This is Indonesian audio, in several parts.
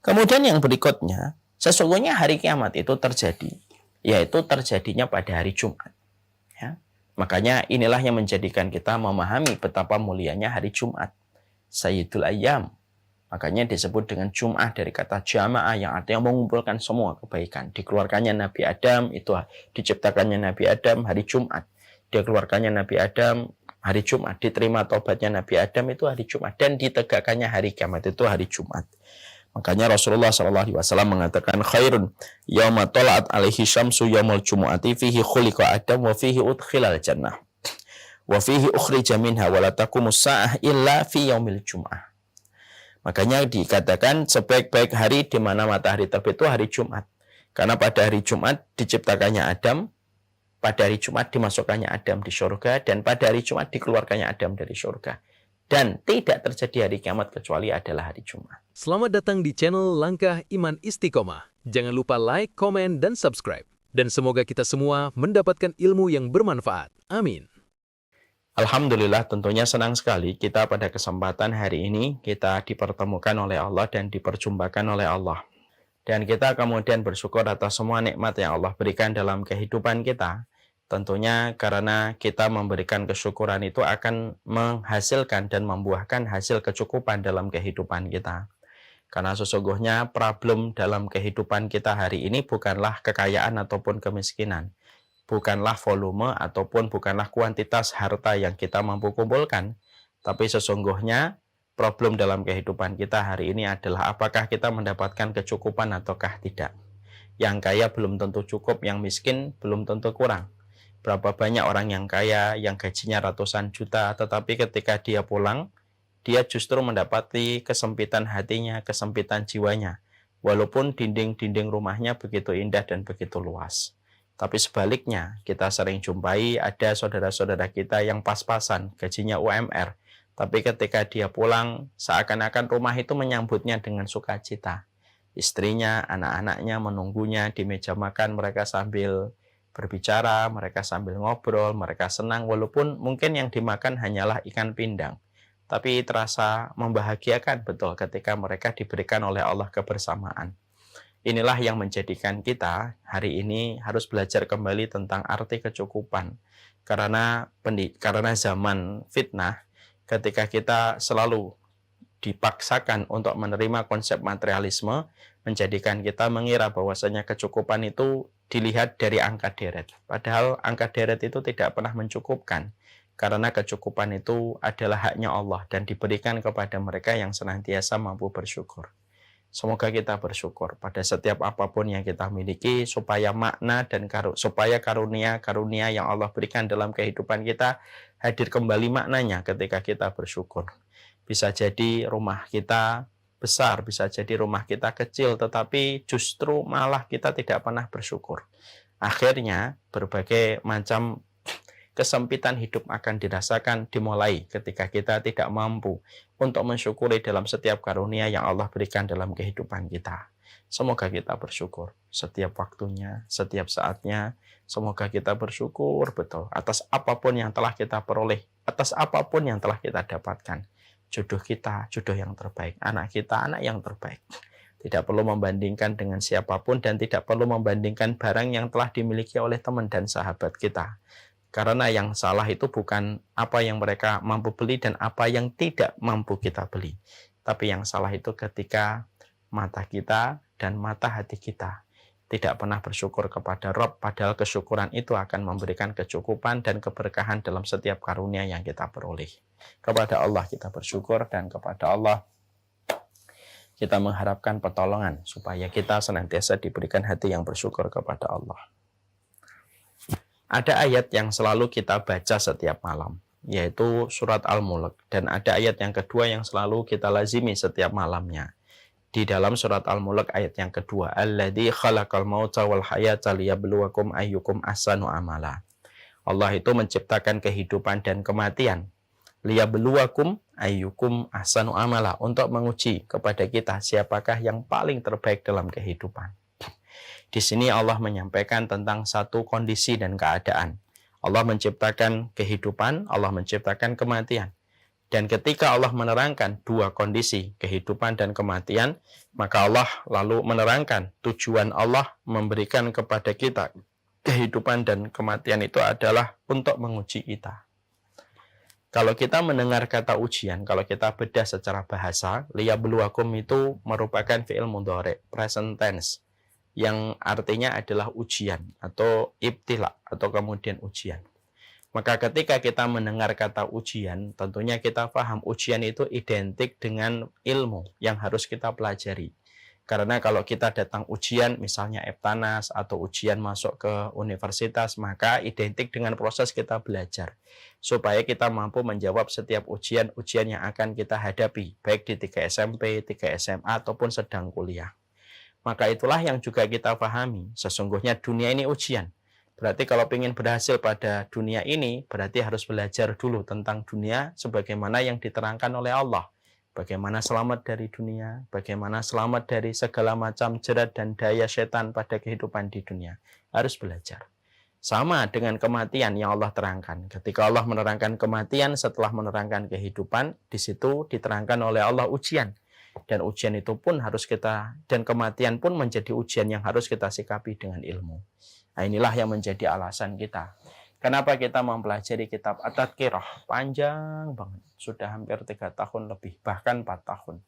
Kemudian yang berikutnya, sesungguhnya hari kiamat itu terjadi, yaitu terjadinya pada hari Jumat. Ya. Makanya inilah yang menjadikan kita memahami betapa mulianya hari Jumat. Sayyidul Ayyam. Makanya disebut dengan Jum'ah dari kata jamaah yang artinya mengumpulkan semua kebaikan. Dikeluarkannya Nabi Adam, itu diciptakannya Nabi Adam hari Jumat. Dikeluarkannya Nabi Adam hari Jumat. Diterima taubatnya Nabi Adam itu hari Jumat. Dan ditegakkannya hari kiamat itu hari Jumat. Makanya Rasulullah SAW mengatakan khairun yauma tala'at alaihi syamsu yaumul jumu'ati fihi khuliqa Adam wa fihi udkhilal jannah wa fihi ukhrija minha wa la taqumus sa'ah illa fi yaumil jum'ah. Makanya dikatakan sebaik-baik hari di mana matahari terbit itu hari Jumat. Karena pada hari Jumat diciptakannya Adam, pada hari Jumat dimasukkannya Adam di surga, dan pada hari Jumat dikeluarkannya Adam dari surga. Dan tidak terjadi hari kiamat kecuali adalah hari Jumat. Selamat datang di channel Langkah Iman Istiqomah. Jangan lupa like, komen, dan subscribe. Dan semoga kita semua mendapatkan ilmu yang bermanfaat. Amin. Alhamdulillah, tentunya senang sekali kita pada kesempatan hari ini kita dipertemukan oleh Allah dan diperjumpakan oleh Allah. Dan kita kemudian bersyukur atas semua nikmat yang Allah berikan dalam kehidupan kita. Tentunya karena kita memberikan kesyukuran itu akan menghasilkan dan membuahkan hasil kecukupan dalam kehidupan kita. Karena sesungguhnya problem dalam kehidupan kita hari ini bukanlah kekayaan ataupun kemiskinan. Bukanlah volume ataupun bukanlah kuantitas harta yang kita mampu kumpulkan. Tapi sesungguhnya problem dalam kehidupan kita hari ini adalah apakah kita mendapatkan kecukupan ataukah tidak. Yang kaya belum tentu cukup, yang miskin belum tentu kurang. Berapa banyak orang yang kaya, yang gajinya ratusan juta, tetapi ketika dia pulang, dia justru mendapati kesempitan hatinya, kesempitan jiwanya. Walaupun dinding-dinding rumahnya begitu indah dan begitu luas. Tapi sebaliknya, kita sering jumpai ada saudara-saudara kita yang pas-pasan, gajinya UMR. Tapi ketika dia pulang, seakan-akan rumah itu menyambutnya dengan sukacita. Istrinya, anak-anaknya menunggunya di meja makan, mereka sambil berbicara, mereka sambil ngobrol, mereka senang, walaupun mungkin yang dimakan hanyalah ikan pindang. Tapi terasa membahagiakan betul ketika mereka diberikan oleh Allah kebersamaan. Inilah yang menjadikan kita hari ini harus belajar kembali tentang arti kecukupan. Karena zaman fitnah, ketika kita selalu dipaksakan untuk menerima konsep materialisme, menjadikan kita mengira bahwasanya kecukupan itu dilihat dari angka deret. Padahal angka deret itu tidak pernah mencukupkan. Karena kecukupan itu adalah haknya Allah dan diberikan kepada mereka yang senantiasa mampu bersyukur. Semoga kita bersyukur pada setiap apapun yang kita miliki supaya makna dan supaya karunia yang Allah berikan dalam kehidupan kita hadir kembali maknanya ketika kita bersyukur. Bisa jadi rumah kita besar, bisa jadi rumah kita kecil, tetapi justru malah kita tidak pernah bersyukur. Akhirnya berbagai macam kesempitan hidup akan dirasakan dimulai ketika kita tidak mampu untuk mensyukuri dalam setiap karunia yang Allah berikan dalam kehidupan kita. Semoga kita bersyukur setiap waktunya, setiap saatnya. Semoga kita bersyukur betul atas apapun yang telah kita peroleh, atas apapun yang telah kita dapatkan. Jodoh kita, jodoh yang terbaik. Anak kita, anak yang terbaik. Tidak perlu membandingkan dengan siapapun dan tidak perlu membandingkan barang yang telah dimiliki oleh teman dan sahabat kita. Karena yang salah itu bukan apa yang mereka mampu beli dan apa yang tidak mampu kita beli. Tapi yang salah itu ketika mata kita dan mata hati kita tidak pernah bersyukur kepada Rabb, padahal kesyukuran itu akan memberikan kecukupan dan keberkahan dalam setiap karunia yang kita peroleh. Kepada Allah kita bersyukur dan kepada Allah kita mengharapkan pertolongan supaya kita senantiasa diberikan hati yang bersyukur kepada Allah. Ada ayat yang selalu kita baca setiap malam, yaitu surat Al-Mulk. Dan ada ayat yang kedua yang selalu kita lazimi setiap malamnya. Di dalam surat Al-Mulk ayat yang kedua, Alladzi khalaqal mauta wal hayata liyabluwakum ayyukum ahsanu amala. Allah itu menciptakan kehidupan dan kematian. Liyabluwakum ayyukum ahsanu amala, untuk menguji kepada kita siapakah yang paling terbaik dalam kehidupan. Di sini Allah menyampaikan tentang satu kondisi dan keadaan. Allah menciptakan kehidupan, Allah menciptakan kematian. Dan ketika Allah menerangkan dua kondisi, kehidupan dan kematian, maka Allah lalu menerangkan tujuan Allah memberikan kepada kita kehidupan dan kematian itu adalah untuk menguji kita. Kalau kita mendengar kata ujian, kalau kita bedah secara bahasa, liyabluwakum itu merupakan fi'il mudhari', present tense, yang artinya adalah ujian atau ibtila atau kemudian ujian. Maka ketika kita mendengar kata ujian, tentunya kita paham ujian itu identik dengan ilmu yang harus kita pelajari. Karena kalau kita datang ujian, misalnya Eptanas atau ujian masuk ke universitas, maka identik dengan proses kita belajar. Supaya kita mampu menjawab setiap ujian-ujian yang akan kita hadapi, baik di 3 SMP, 3 SMA, ataupun sedang kuliah. Maka itulah yang juga kita pahami, sesungguhnya dunia ini ujian. Berarti kalau ingin berhasil pada dunia ini, berarti harus belajar dulu tentang dunia sebagaimana yang diterangkan oleh Allah. Bagaimana selamat dari dunia, bagaimana selamat dari segala macam jerat dan daya setan pada kehidupan di dunia. Harus belajar. Sama dengan kematian yang Allah terangkan. Ketika Allah menerangkan kematian setelah menerangkan kehidupan, di situ diterangkan oleh Allah ujian. Dan ujian itu pun harus kita, dan kematian pun menjadi ujian yang harus kita sikapi dengan ilmu. Nah, inilah yang menjadi alasan kita. Kenapa kita mempelajari kitab At-Tadhkirah? Panjang banget. Sudah hampir 3 tahun lebih, bahkan 4 tahun.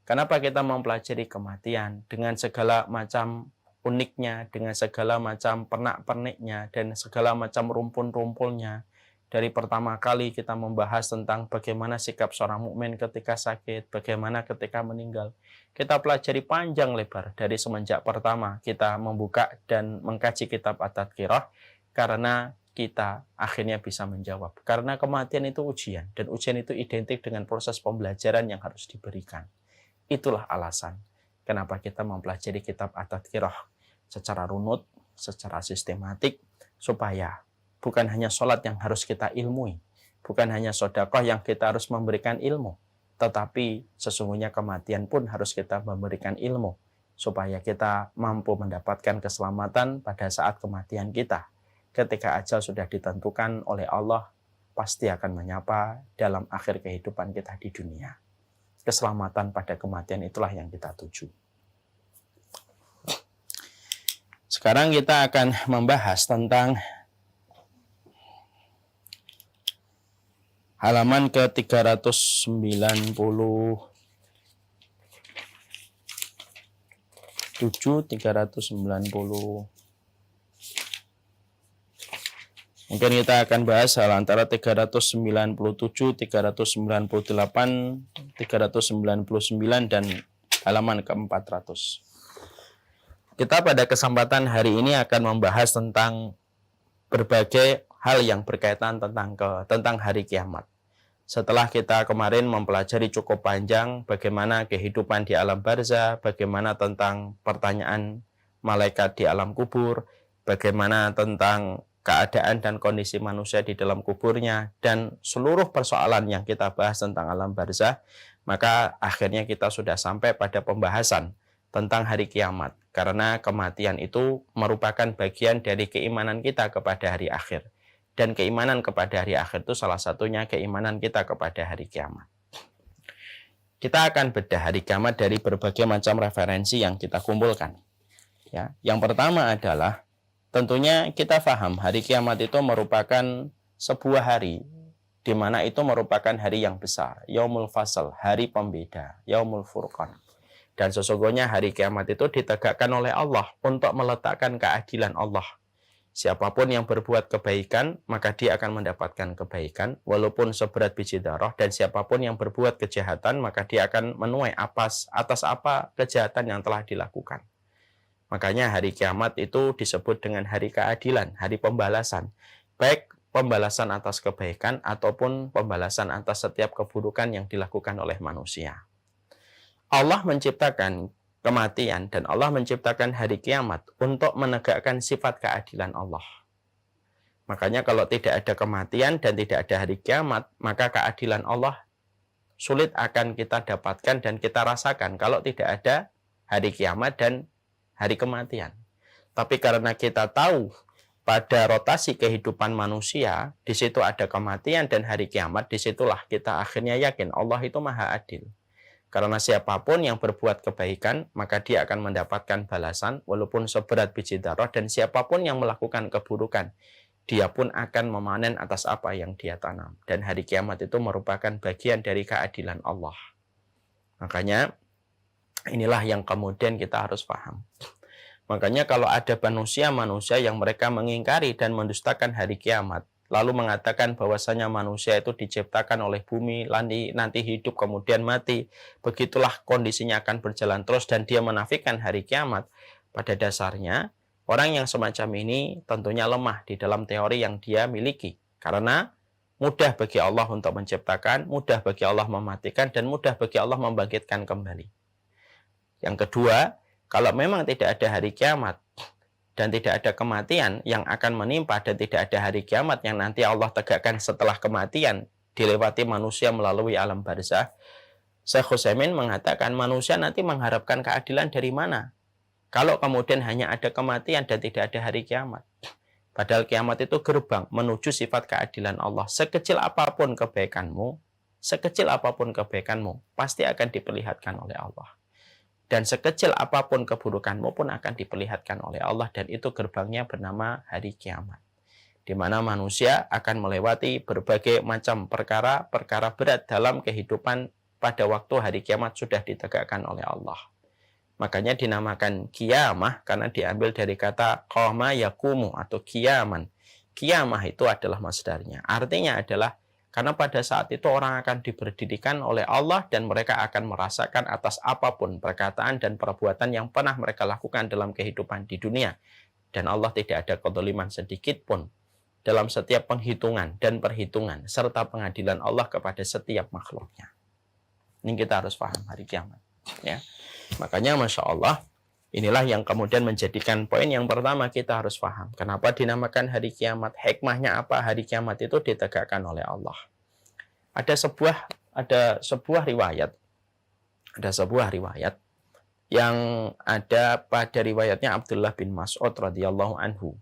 Kenapa kita mempelajari kematian dengan segala macam uniknya, dengan segala macam pernak-perniknya, dan segala macam rumpun-rumpulnya. Dari pertama kali kita membahas tentang bagaimana sikap seorang mukmin ketika sakit, bagaimana ketika meninggal. Kita pelajari panjang lebar dari semenjak pertama kita membuka dan mengkaji kitab At-Tadhkirah, karena kita akhirnya bisa menjawab. Karena kematian itu ujian, dan ujian itu identik dengan proses pembelajaran yang harus diberikan. Itulah alasan kenapa kita mempelajari kitab At-Tadhkirah secara runut, secara sistematik, supaya bukan hanya sholat yang harus kita ilmui, bukan hanya sedekah yang kita harus memberikan ilmu, tetapi sesungguhnya kematian pun harus kita memberikan ilmu, supaya kita mampu mendapatkan keselamatan pada saat kematian kita. Ketika ajal sudah ditentukan oleh Allah, pasti akan menyapa dalam akhir kehidupan kita di dunia. Keselamatan pada kematian itulah yang kita tuju. Sekarang kita akan membahas tentang halaman ke-397, 390. Mungkin kita akan bahas hal antara 397, 398, 399, dan halaman ke-400. Kita pada kesempatan hari ini akan membahas tentang berbagai hal yang berkaitan tentang hari kiamat. Setelah kita kemarin mempelajari cukup panjang bagaimana kehidupan di alam barzah, bagaimana tentang pertanyaan malaikat di alam kubur, bagaimana tentang keadaan dan kondisi manusia di dalam kuburnya, dan seluruh persoalan yang kita bahas tentang alam barzah, maka akhirnya kita sudah sampai pada pembahasan tentang hari kiamat. Karena kematian itu merupakan bagian dari keimanan kita kepada hari akhir. Dan keimanan kepada hari akhir itu salah satunya keimanan kita kepada hari kiamat. Kita akan bedah hari kiamat dari berbagai macam referensi yang kita kumpulkan. Ya, yang pertama adalah tentunya kita paham hari kiamat itu merupakan sebuah hari di mana itu merupakan hari yang besar, Yaumul Fasl, hari pembeda, Yaumul Furqan. Dan sesungguhnya hari kiamat itu ditegakkan oleh Allah untuk meletakkan keadilan Allah. Siapapun yang berbuat kebaikan, maka dia akan mendapatkan kebaikan, walaupun seberat biji darah. Dan siapapun yang berbuat kejahatan, maka dia akan menuai atas apa kejahatan yang telah dilakukan. Makanya hari kiamat itu disebut dengan hari keadilan, hari pembalasan. Baik pembalasan atas kebaikan, ataupun pembalasan atas setiap keburukan yang dilakukan oleh manusia. Allah menciptakan kematian dan Allah menciptakan hari kiamat untuk menegakkan sifat keadilan Allah. Makanya kalau tidak ada kematian dan tidak ada hari kiamat, maka keadilan Allah sulit akan kita dapatkan dan kita rasakan kalau tidak ada hari kiamat dan hari kematian. Tapi karena kita tahu pada rotasi kehidupan manusia, di situ ada kematian dan hari kiamat, disitulah kita akhirnya yakin Allah itu maha adil. Karena siapapun yang berbuat kebaikan, maka dia akan mendapatkan balasan walaupun seberat biji darah, dan siapapun yang melakukan keburukan, dia pun akan memanen atas apa yang dia tanam. Dan hari kiamat itu merupakan bagian dari keadilan Allah. Makanya inilah yang kemudian kita harus paham. Makanya kalau ada manusia yang mereka mengingkari dan mendustakan hari kiamat, lalu mengatakan bahwasanya manusia itu diciptakan oleh bumi, nanti hidup kemudian mati, begitulah kondisinya akan berjalan terus, dan dia menafikan hari kiamat, pada dasarnya orang yang semacam ini tentunya lemah di dalam teori yang dia miliki. Karena mudah bagi Allah untuk menciptakan, mudah bagi Allah mematikan, dan mudah bagi Allah membangkitkan kembali. Yang kedua, kalau memang tidak ada hari kiamat dan tidak ada kematian yang akan menimpa, dan tidak ada hari kiamat yang nanti Allah tegakkan setelah kematian dilewati manusia melalui alam barzah, Syekh Utsaimin mengatakan manusia nanti mengharapkan keadilan dari mana? Kalau kemudian hanya ada kematian dan tidak ada hari kiamat. Padahal kiamat itu gerbang menuju sifat keadilan Allah. Sekecil apapun kebaikanmu, pasti akan diperlihatkan oleh Allah. Dan sekecil apapun keburukanmu pun akan diperlihatkan oleh Allah, dan itu gerbangnya bernama hari kiamat. Di mana manusia akan melewati berbagai macam perkara berat dalam kehidupan pada waktu hari kiamat sudah ditegakkan oleh Allah. Makanya dinamakan kiamah karena diambil dari kata qama yakumu atau kiaman. Kiamah itu adalah masdarnya. Artinya adalah karena pada saat itu orang akan diberdidikan oleh Allah dan mereka akan merasakan atas apapun perkataan dan perbuatan yang pernah mereka lakukan dalam kehidupan di dunia. Dan Allah tidak ada kedzaliman sedikit pun dalam setiap penghitungan dan perhitungan serta pengadilan Allah kepada setiap makhluknya. Ini kita harus paham hari kiamat. Ya. Makanya Masya Allah, inilah yang kemudian menjadikan poin yang pertama kita harus paham. Kenapa dinamakan hari kiamat? Hikmahnya apa? Hari kiamat itu ditegakkan oleh Allah. Ada sebuah riwayat yang ada pada riwayatnya Abdullah bin Mas'ud radhiyallahu anhu.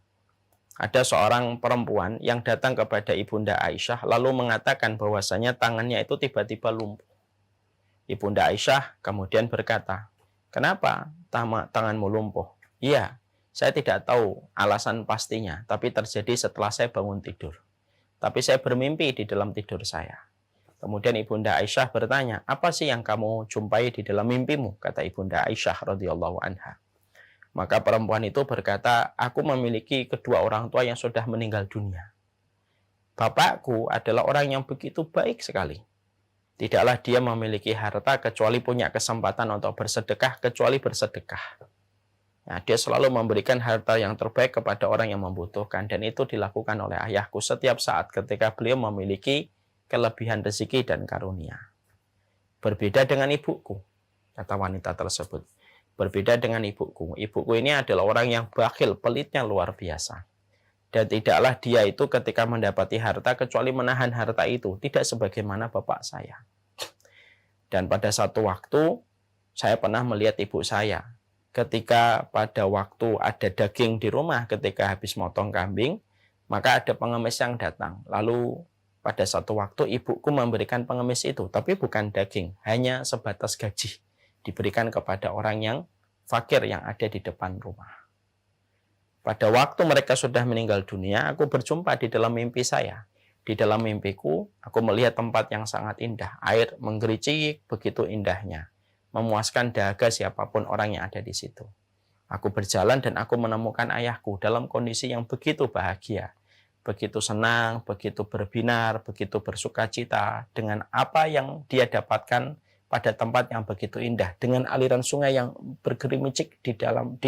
Ada seorang perempuan yang datang kepada Ibunda Aisyah lalu mengatakan bahwasanya tangannya itu tiba-tiba lumpuh. Ibunda Aisyah kemudian berkata, "Kenapa tanganmu lumpuh?" "Iya, saya tidak tahu alasan pastinya, tapi terjadi setelah saya bangun tidur. Tapi saya bermimpi di dalam tidur saya." Kemudian Ibunda Aisyah bertanya, "Apa sih yang kamu jumpai di dalam mimpimu?" Kata Ibunda Aisyah radhiyallahu anha. Maka perempuan itu berkata, "Aku memiliki kedua orang tua yang sudah meninggal dunia. Bapakku adalah orang yang begitu baik sekali. Tidaklah dia memiliki harta kecuali punya kesempatan untuk bersedekah, kecuali bersedekah. Nah, dia selalu memberikan harta yang terbaik kepada orang yang membutuhkan, dan itu dilakukan oleh ayahku setiap saat ketika beliau memiliki kelebihan rezeki dan karunia. Berbeda dengan ibuku," kata wanita tersebut. "Berbeda dengan ibuku. Ibuku ini adalah orang yang bakhil, pelitnya luar biasa. Dan tidaklah dia itu ketika mendapati harta kecuali menahan harta itu, tidak sebagaimana bapak saya. Dan pada satu waktu, saya pernah melihat ibu saya. Ketika pada waktu ada daging di rumah, ketika habis motong kambing, maka ada pengemis yang datang. Lalu pada satu waktu ibuku memberikan pengemis itu, tapi bukan daging, hanya sebatas gaji. Diberikan kepada orang yang fakir yang ada di depan rumah. Pada waktu mereka sudah meninggal dunia, aku berjumpa di dalam mimpi saya. Di dalam mimpiku, aku melihat tempat yang sangat indah. Air menggericik begitu indahnya. Memuaskan dahaga siapapun orang yang ada di situ. Aku berjalan dan aku menemukan ayahku dalam kondisi yang begitu bahagia. Begitu senang, begitu berbinar, begitu bersukacita dengan apa yang dia dapatkan pada tempat yang begitu indah. Dengan aliran sungai yang bergerimicik di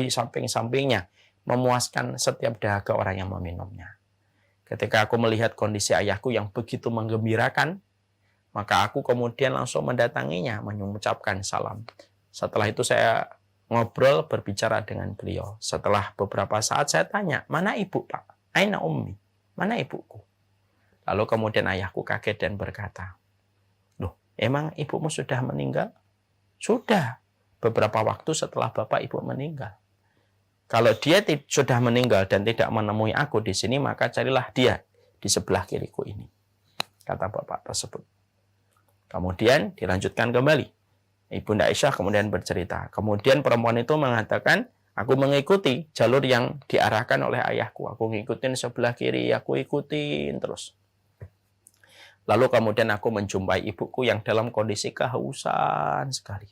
samping-sampingnya. Memuaskan setiap dahaga orang yang meminumnya. Ketika aku melihat kondisi ayahku yang begitu menggembirakan, maka aku kemudian langsung mendatanginya, mengucapkan salam. Setelah itu saya ngobrol, berbicara dengan beliau. Setelah beberapa saat saya tanya, "Mana ibu, Pak? Aina ummi? Mana ibuku?" Lalu kemudian ayahku kaget dan berkata, "Loh, emang ibumu sudah meninggal?" "Sudah, beberapa waktu setelah bapak ibu meninggal." Kalau dia sudah meninggal dan tidak menemui aku di sini, maka carilah dia di sebelah kiriku ini, kata bapak tersebut. Kemudian dilanjutkan kembali. Ibunda Aisyah kemudian bercerita. Kemudian perempuan itu mengatakan, aku mengikuti jalur yang diarahkan oleh ayahku. Aku ngikutin sebelah kiri, aku ikutin terus. Lalu kemudian aku menjumpai ibuku yang dalam kondisi kehausan sekali.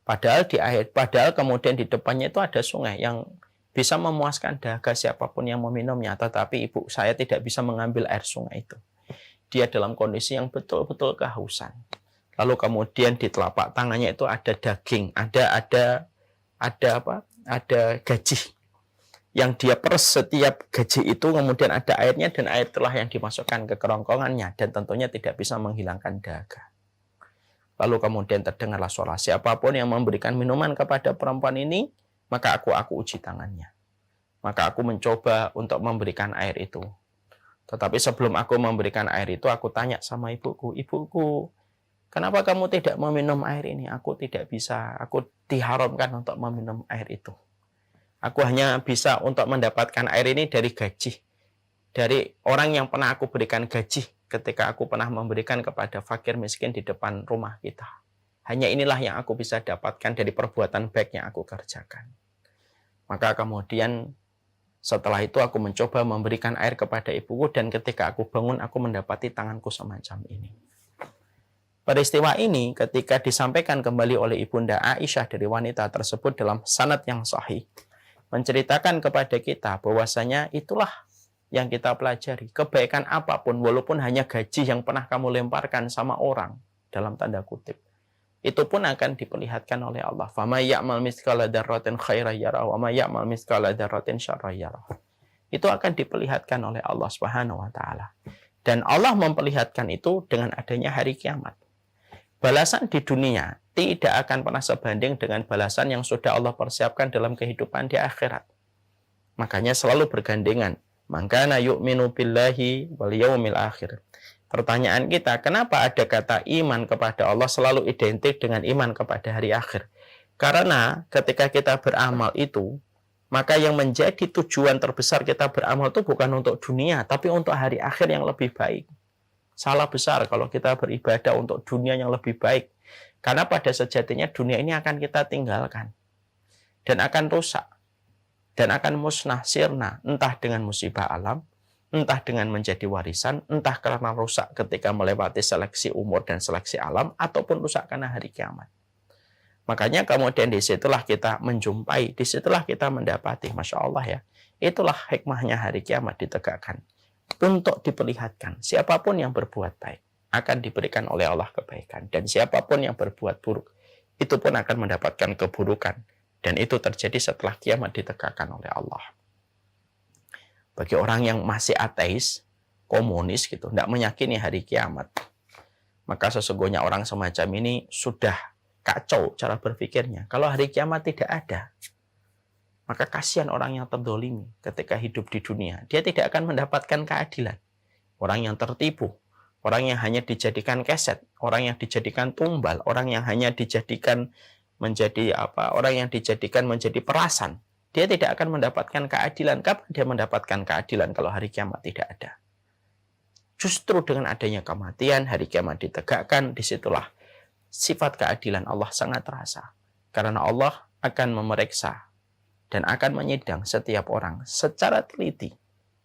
Padahal kemudian di depannya itu ada sungai yang bisa memuaskan dahaga siapapun yang meminumnya. Tetapi ibu saya tidak bisa mengambil air sungai itu. Dia dalam kondisi yang betul-betul kehausan. Lalu kemudian di telapak tangannya itu ada daging, ada gaji yang dia peres. Setiap gaji itu kemudian ada airnya, dan air itulah yang dimasukkan ke kerongkongannya, dan tentunya tidak bisa menghilangkan dahaga. Lalu kemudian terdengarlah suara, siapapun yang memberikan minuman kepada perempuan ini, maka aku uji tangannya. Maka aku mencoba untuk memberikan air itu. Tetapi sebelum aku memberikan air itu, aku tanya sama ibuku, ibuku, kenapa kamu tidak meminum air ini? Aku tidak bisa, aku diharamkan untuk meminum air itu. Aku hanya bisa untuk mendapatkan air ini dari gaji. Dari orang yang pernah aku berikan gaji ketika aku pernah memberikan kepada fakir miskin di depan rumah kita. Hanya inilah yang aku bisa dapatkan dari perbuatan baik yang aku kerjakan. Maka kemudian setelah itu aku mencoba memberikan air kepada ibuku, dan ketika aku bangun aku mendapati tanganku semacam ini. Peristiwa ini ketika disampaikan kembali oleh Ibunda Aisyah dari wanita tersebut dalam sanad yang sahih, menceritakan kepada kita bahwasanya itulah yang kita pelajari. Kebaikan apapun, walaupun hanya gaji yang pernah kamu lemparkan sama orang, dalam tanda kutip, itu pun akan diperlihatkan oleh Allah. فَمَا يَعْمَلْ مِثْقَالَ ذَرَّةٍ خَيْرًا يَرَهُ وَمَا يَعْمَلْ مِثْقَالَ ذَرَّةٍ شَرًّا يَرَهُ. Itu akan diperlihatkan oleh Allah Subhanahu wa taala. Dan Allah memperlihatkan itu dengan adanya hari kiamat. Balasan di dunia tidak akan pernah sebanding dengan balasan yang sudah Allah persiapkan dalam kehidupan di akhirat. Makanya selalu bergandengan. Maka na yu'minu billahi wal yaumil akhir. Pertanyaan kita, kenapa ada kata iman kepada Allah selalu identik dengan iman kepada hari akhir? Karena ketika kita beramal itu, maka yang menjadi tujuan terbesar kita beramal itu bukan untuk dunia, tapi untuk hari akhir yang lebih baik. Salah besar kalau kita beribadah untuk dunia yang lebih baik. Karena pada sejatinya dunia ini akan kita tinggalkan. Dan akan rusak. Dan akan musnah, sirna, entah dengan musibah alam, entah dengan menjadi warisan, entah karena rusak ketika melewati seleksi umur dan seleksi alam, ataupun rusak karena hari kiamat. Makanya kemudian disitulah kita menjumpai, disitulah kita mendapati, Masya Allah ya, itulah hikmahnya hari kiamat ditegakkan. Untuk diperlihatkan, siapapun yang berbuat baik, akan diberikan oleh Allah kebaikan. Dan siapapun yang berbuat buruk, itu pun akan mendapatkan keburukan. Dan itu terjadi setelah kiamat ditegakkan oleh Allah. Bagi orang yang masih ateis, komunis gitu, tidak meyakini hari kiamat, maka sesungguhnya orang semacam ini sudah kacau cara berpikirnya. Kalau hari kiamat tidak ada, maka kasihan orang yang terdolimi ketika hidup di dunia. Dia tidak akan mendapatkan keadilan. Orang yang tertipu, orang yang hanya dijadikan keset, orang yang dijadikan tumbal, orang yang hanya dijadikan menjadi orang yang dijadikan menjadi perasan, dia tidak akan mendapatkan keadilan. Kapan dia mendapatkan keadilan kalau hari kiamat tidak ada? Justru dengan adanya kematian, hari kiamat ditegakkan, disitulah sifat keadilan Allah sangat terasa. Karena Allah akan memeriksa dan akan menyidang setiap orang secara teliti.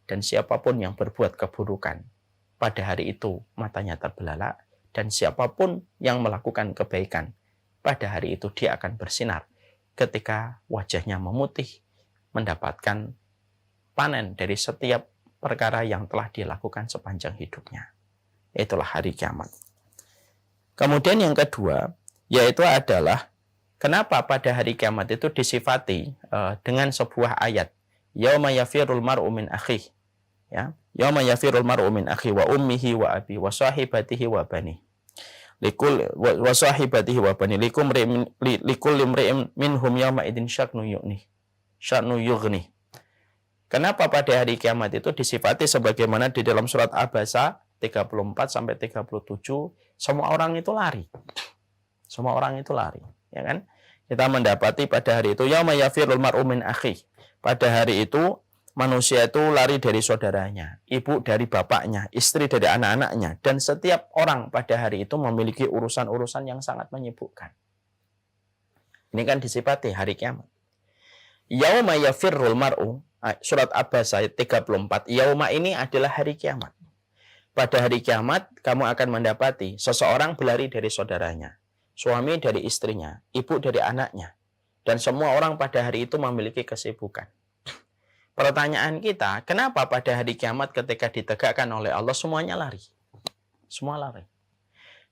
Dan siapapun yang berbuat keburukan, pada hari itu matanya terbelalak. Dan siapapun yang melakukan kebaikan, pada hari itu dia akan bersinar ketika wajahnya memutih, mendapatkan panen dari setiap perkara yang telah dilakukan sepanjang hidupnya. Itulah hari kiamat. Kemudian yang kedua, yaitu adalah kenapa pada hari kiamat itu disifati dengan sebuah ayat, yauma yafirul mar'u min akhihi, ya, yauma yafirul mar'u min akhihi wa ummihi wa abi wa sahibatihi wa bani. Likul wa sahibatihi wa bani likul limri'in minhum yawma idin sya'nu yughni. Kenapa pada hari kiamat itu disifati sebagaimana di dalam surat Abasa 34 sampai 37, semua orang itu lari. Semua orang itu lari, ya kan? Kita mendapati pada hari itu yauma yafirul mar'u min akhi. Pada hari itu manusia itu lari dari saudaranya, ibu dari bapaknya, istri dari anak-anaknya, dan setiap orang pada hari itu memiliki urusan-urusan yang sangat menyibukkan. Ini kan disifati hari kiamat. Yauma yafirrul mar'u, surat Abbas ayat 34. Yauma ini adalah hari kiamat. Pada hari kiamat, kamu akan mendapati seseorang berlari dari saudaranya, suami dari istrinya, ibu dari anaknya, dan semua orang pada hari itu memiliki kesibukan. Pertanyaan kita, kenapa pada hari kiamat ketika ditegakkan oleh Allah semuanya lari? Semua lari.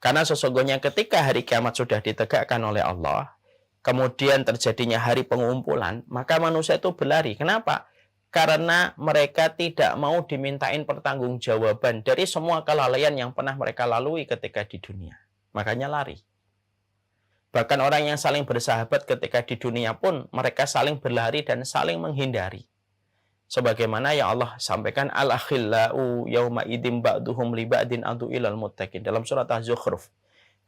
Karena sesungguhnya ketika hari kiamat sudah ditegakkan oleh Allah, kemudian terjadinya hari pengumpulan, maka manusia itu berlari. Kenapa? Karena mereka tidak mau dimintain pertanggungjawaban dari semua kelalaian yang pernah mereka lalui ketika di dunia. Makanya lari. Bahkan orang yang saling bersahabat ketika di dunia pun, mereka saling berlari dan saling menghindari. Sebagaimana yang Allah sampaikan, al-akhillau yauma idzin ba'duhum li ba'din adu ilal muttaqin dalam surat Az-Zukhruf.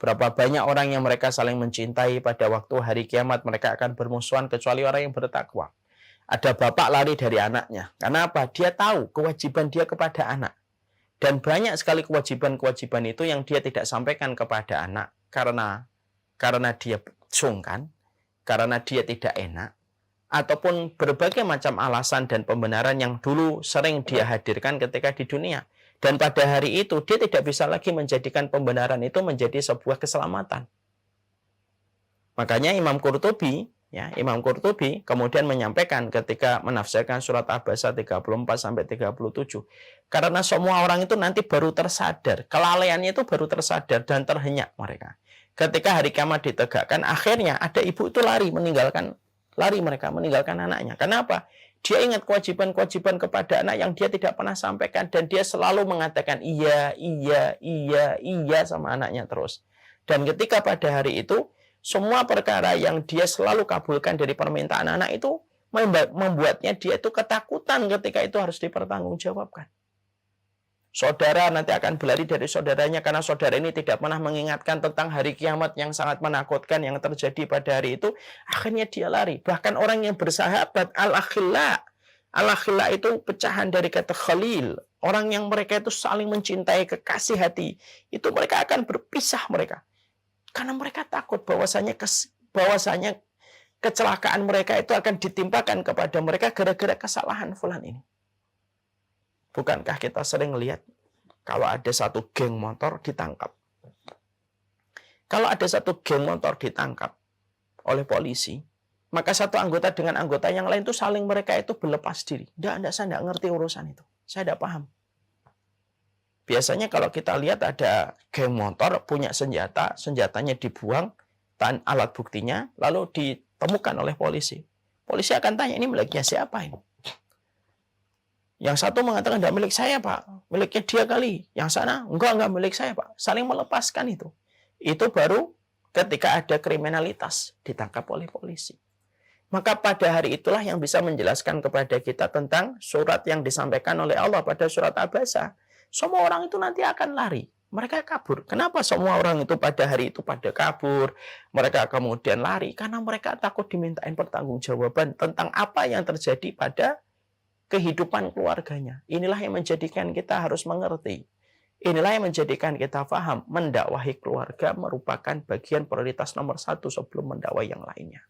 Berapa banyak orang yang mereka saling mencintai pada waktu hari kiamat, mereka akan bermusuhan kecuali orang yang bertakwa. Ada bapak lari dari anaknya. Karena apa? Dia tahu kewajiban dia kepada anak. Dan banyak sekali kewajiban-kewajiban itu yang dia tidak sampaikan kepada anak karena dia sungkan, karena dia tidak enak, ataupun berbagai macam alasan dan pembenaran yang dulu sering dia hadirkan ketika di dunia. Dan pada hari itu, dia tidak bisa lagi menjadikan pembenaran itu menjadi sebuah keselamatan. Makanya Imam Qurtubi kemudian menyampaikan ketika menafsirkan surat Abasa 34-37. Karena semua orang itu nanti baru tersadar, kelalaiannya itu baru tersadar dan terhenyak mereka. Ketika hari kiamat ditegakkan, akhirnya ada ibu itu lari meninggalkan anaknya. Kenapa? Dia ingat kewajiban-kewajiban kepada anak yang dia tidak pernah sampaikan. Dan dia selalu mengatakan iya sama anaknya terus. Dan ketika pada hari itu, semua perkara yang dia selalu kabulkan dari permintaan anak itu, membuatnya dia itu ketakutan ketika itu harus dipertanggungjawabkan. Saudara nanti akan berlari dari saudaranya karena saudara ini tidak pernah mengingatkan tentang hari kiamat yang sangat menakutkan yang terjadi pada hari itu. Akhirnya dia lari. Bahkan orang yang bersahabat, al-akhilla itu pecahan dari kata khalil. Orang yang mereka itu saling mencintai, kekasih hati. Itu mereka akan berpisah mereka. Karena mereka takut bahwasanya kecelakaan mereka itu akan ditimpakan kepada mereka gara-gara kesalahan fulan ini. Bukankah kita sering lihat kalau ada satu geng motor ditangkap? Kalau ada satu geng motor ditangkap oleh polisi, maka satu anggota dengan anggota yang lain itu saling mereka itu berlepas diri. Saya tidak ngerti urusan itu. Saya tidak paham. Biasanya kalau kita lihat ada geng motor punya senjata, senjatanya dibuang, alat buktinya, lalu ditemukan oleh polisi. Polisi akan tanya, ini miliknya siapa ini? Yang satu mengatakan, tidak milik saya, Pak. Miliknya dia kali. Yang sana, enggak milik saya, Pak. Saling melepaskan itu. Itu baru ketika ada kriminalitas ditangkap oleh polisi. Maka pada hari itulah yang bisa menjelaskan kepada kita tentang surat yang disampaikan oleh Allah pada surat Abasa. Semua orang itu nanti akan lari. Mereka kabur. Kenapa semua orang itu pada hari itu pada kabur? Mereka kemudian lari. Karena mereka takut dimintain pertanggungjawaban tentang apa yang terjadi pada kehidupan keluarganya. Inilah yang menjadikan kita harus mengerti. Inilah yang menjadikan kita paham. Mendakwahi keluarga merupakan bagian prioritas nomor 1 sebelum mendakwahi yang lainnya.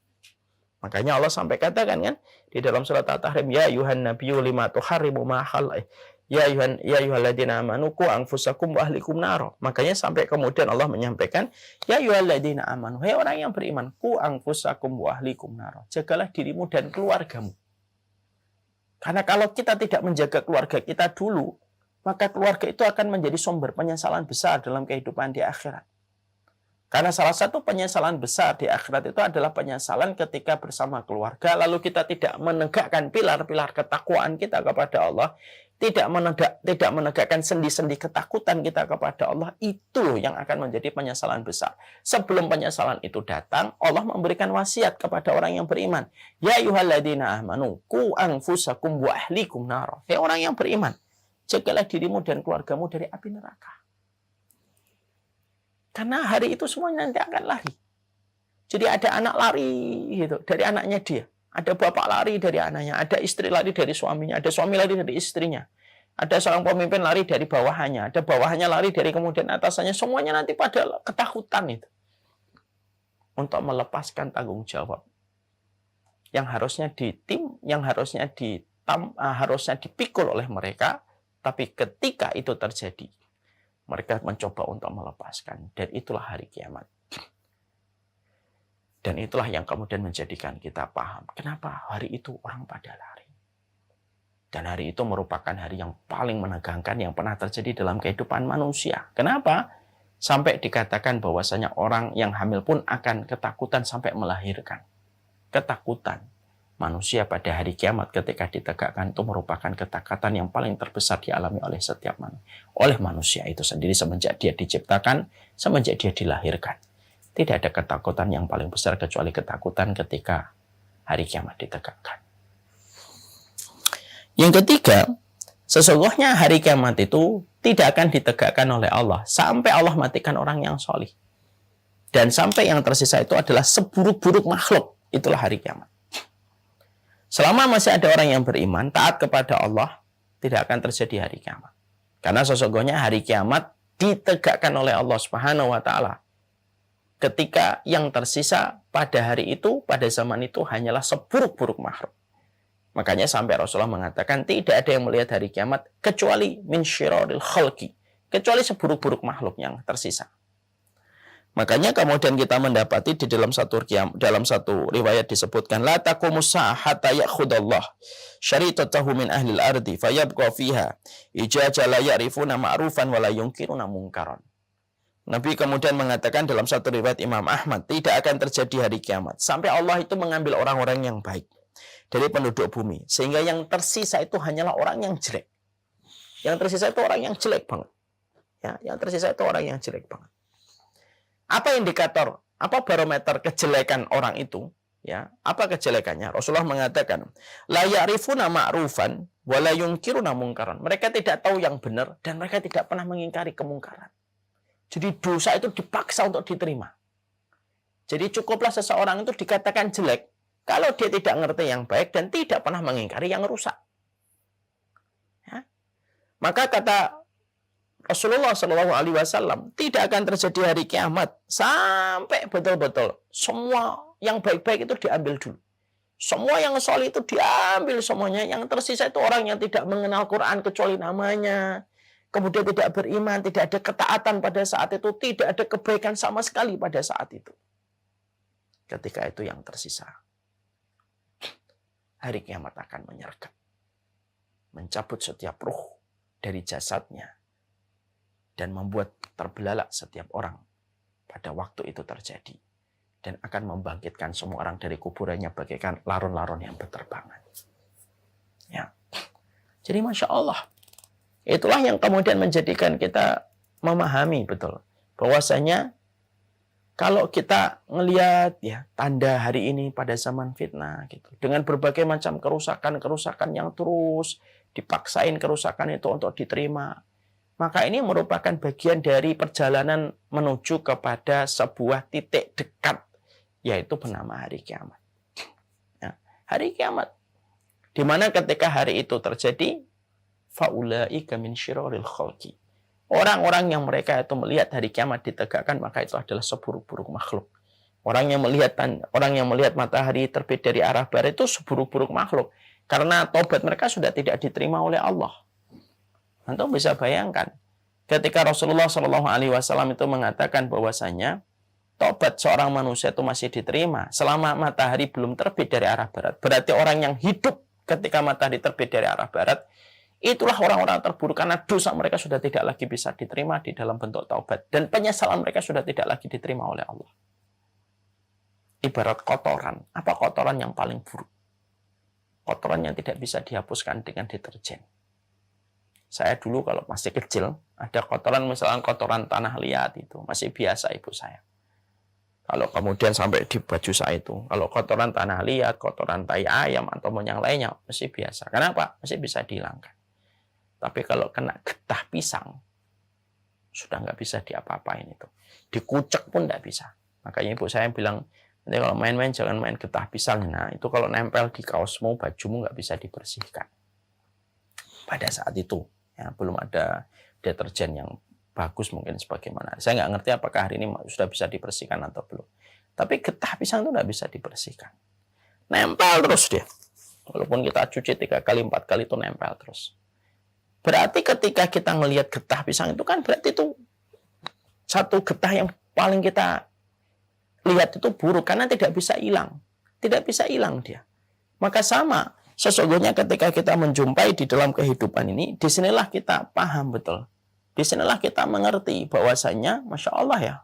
Makanya Allah sampai katakan kan di dalam surat At-Tahrim, ya ayuhan nabiyyu lima tuharrimu ma halal. Ya ayyuhalladzina amanu qu anfusakum wa ahlikum nar. Makanya sampai kemudian Allah menyampaikan, ya ayyuhalladzina amanu, hai orang yang beriman, qu anfusakum wa ahlikum nar. Jagalah dirimu dan keluargamu. Karena kalau kita tidak menjaga keluarga kita dulu, maka keluarga itu akan menjadi sumber penyesalan besar dalam kehidupan di akhirat. Karena salah satu penyesalan besar di akhirat itu adalah penyesalan ketika bersama keluarga, lalu kita tidak menegakkan pilar-pilar ketakwaan kita kepada Allah, tidak menegakkan sendi-sendi ketakutan kita kepada Allah, itu yang akan menjadi penyesalan besar. Sebelum penyesalan itu datang, Allah memberikan wasiat kepada orang yang beriman. Ya ayyuhalladzina amanu qu anfusakum wa ahlikum nar. Hei orang yang beriman, jagalah dirimu dan keluargamu dari api neraka. Karena hari itu semuanya nanti akan lari. Jadi ada anak lari gitu dari anaknya dia. Ada bapak lari dari anaknya, ada istri lari dari suaminya, ada suami lari dari istrinya. Ada seorang pemimpin lari dari bawahannya, ada bawahannya lari dari kemudian atasannya. Semuanya nanti pada ketakutan itu. Untuk melepaskan tanggung jawab. Yang harusnya harusnya dipikul oleh mereka, tapi ketika itu terjadi, mereka mencoba untuk melepaskan. Dan itulah hari kiamat. Dan itulah yang kemudian menjadikan kita paham. Kenapa hari itu orang pada lari. Dan hari itu merupakan hari yang paling menegangkan yang pernah terjadi dalam kehidupan manusia. Kenapa? Sampai dikatakan bahwasanya orang yang hamil pun akan ketakutan sampai melahirkan. Ketakutan. Manusia pada hari kiamat ketika ditegakkan itu merupakan ketakutan yang paling terbesar dialami oleh setiap manusia. Oleh manusia itu sendiri semenjak dia diciptakan, semenjak dia dilahirkan. Tidak ada ketakutan yang paling besar kecuali ketakutan ketika hari kiamat ditegakkan. Yang ketiga, sesungguhnya hari kiamat itu tidak akan ditegakkan oleh Allah sampai Allah matikan orang yang solih. Dan sampai yang tersisa itu adalah seburuk-buruk makhluk. Itulah hari kiamat. Selama masih ada orang yang beriman, taat kepada Allah, tidak akan terjadi hari kiamat. Karena sesungguhnya hari kiamat ditegakkan oleh Allah Subhanahu wa Ta'ala. Ketika yang tersisa pada hari itu, pada zaman itu hanyalah seburuk-buruk makhluk. Makanya sampai Rasulullah mengatakan tidak ada yang melihat hari kiamat kecuali min syiraril khalqi, kecuali seburuk-buruk makhluk yang tersisa. Makanya kemudian kita mendapati di dalam satu riwayat disebutkan la taqumus sa'a hatta ya'khudallah syaritatahu min ahlil ardi fayabqa fiha ijaja la ya'rifuna ma'rufan wa la yunkiruna munkaran. Nabi kemudian mengatakan dalam satu riwayat Imam Ahmad, tidak akan terjadi hari kiamat sampai Allah itu mengambil orang-orang yang baik dari penduduk bumi. Sehingga yang tersisa itu hanyalah orang yang jelek. Yang tersisa itu orang yang jelek banget. Ya, yang tersisa itu orang yang jelek banget. Apa indikator, apa barometer kejelekan orang itu? Ya, apa kejelekannya? Rasulullah mengatakan, la ya'rifuna ma'rufan wa la yunkiruna munkaran. Mereka tidak tahu yang benar dan mereka tidak pernah mengingkari kemungkaran. Jadi dosa itu dipaksa untuk diterima. Jadi cukuplah seseorang itu dikatakan jelek kalau dia tidak ngerti yang baik dan tidak pernah mengingkari yang rusak. Ya. Maka kata Rasulullah SAW, tidak akan terjadi hari kiamat sampai betul-betul semua yang baik-baik itu diambil dulu. Semua yang soleh itu diambil semuanya. Yang tersisa itu orang yang tidak mengenal Quran kecuali namanya. Kemudian tidak beriman, tidak ada ketaatan pada saat itu, tidak ada kebaikan sama sekali pada saat itu. Ketika itu yang tersisa. Hari kiamat akan menyergap. Mencabut setiap ruh dari jasadnya. Dan membuat terbelalak setiap orang pada waktu itu terjadi. Dan akan membangkitkan semua orang dari kuburannya bagaikan larun-larun yang berterbangan. Ya. Jadi Masya Allah. Itulah yang kemudian menjadikan kita memahami betul. Bahwasanya kalau kita ngelihat ya tanda hari ini pada zaman fitnah gitu, dengan berbagai macam kerusakan yang terus dipaksain kerusakan itu untuk diterima, maka ini merupakan bagian dari perjalanan menuju kepada sebuah titik dekat, yaitu bernama hari kiamat. Ya, hari kiamat, di mana ketika hari itu terjadi, faulaika min syiraril khalqi. Orang-orang yang mereka itu melihat hari kiamat ditegakkan, maka itu adalah seburuk-buruk makhluk. Orang yang melihat matahari terbit dari arah barat itu seburuk-buruk makhluk. Karena tobat mereka sudah tidak diterima oleh Allah. Antum bisa bayangkan, ketika Rasulullah SAW itu mengatakan bahwasanya tobat seorang manusia itu masih diterima selama matahari belum terbit dari arah barat. Berarti orang yang hidup ketika matahari terbit dari arah barat, itulah orang-orang terburuk karena dosa mereka sudah tidak lagi bisa diterima di dalam bentuk taubat. Dan penyesalan mereka sudah tidak lagi diterima oleh Allah. Ibarat kotoran. Apa kotoran yang paling buruk? Kotoran yang tidak bisa dihapuskan dengan deterjen. Saya dulu kalau masih kecil, ada kotoran misalnya kotoran tanah liat itu. Masih biasa ibu saya. Kalau kemudian sampai di baju saya itu, kalau kotoran tanah liat, kotoran tai ayam, atau yang lainnya, masih biasa. Kenapa? Masih bisa dihilangkan. Tapi kalau kena getah pisang, sudah nggak bisa diapa-apain itu. Dikucek pun nggak bisa. Makanya ibu saya bilang, Nanti kalau main-main jangan main getah pisang. Nah, itu kalau nempel di kaosmu, bajumu nggak bisa dibersihkan. Pada saat itu, ya, belum ada deterjen yang bagus mungkin sebagaimana. Saya nggak ngerti apakah hari ini sudah bisa dibersihkan atau belum. Tapi getah pisang itu nggak bisa dibersihkan. Nempel terus dia. Walaupun kita cuci 3 kali, 4 kali itu nempel terus. Berarti ketika kita ngelihat getah pisang itu kan berarti itu satu getah yang paling kita lihat itu buruk karena tidak bisa hilang. Tidak bisa hilang dia. Maka sama, sesungguhnya ketika kita menjumpai di dalam kehidupan ini, disinilah kita paham betul. Disinilah kita mengerti bahwasanya, Masya Allah ya,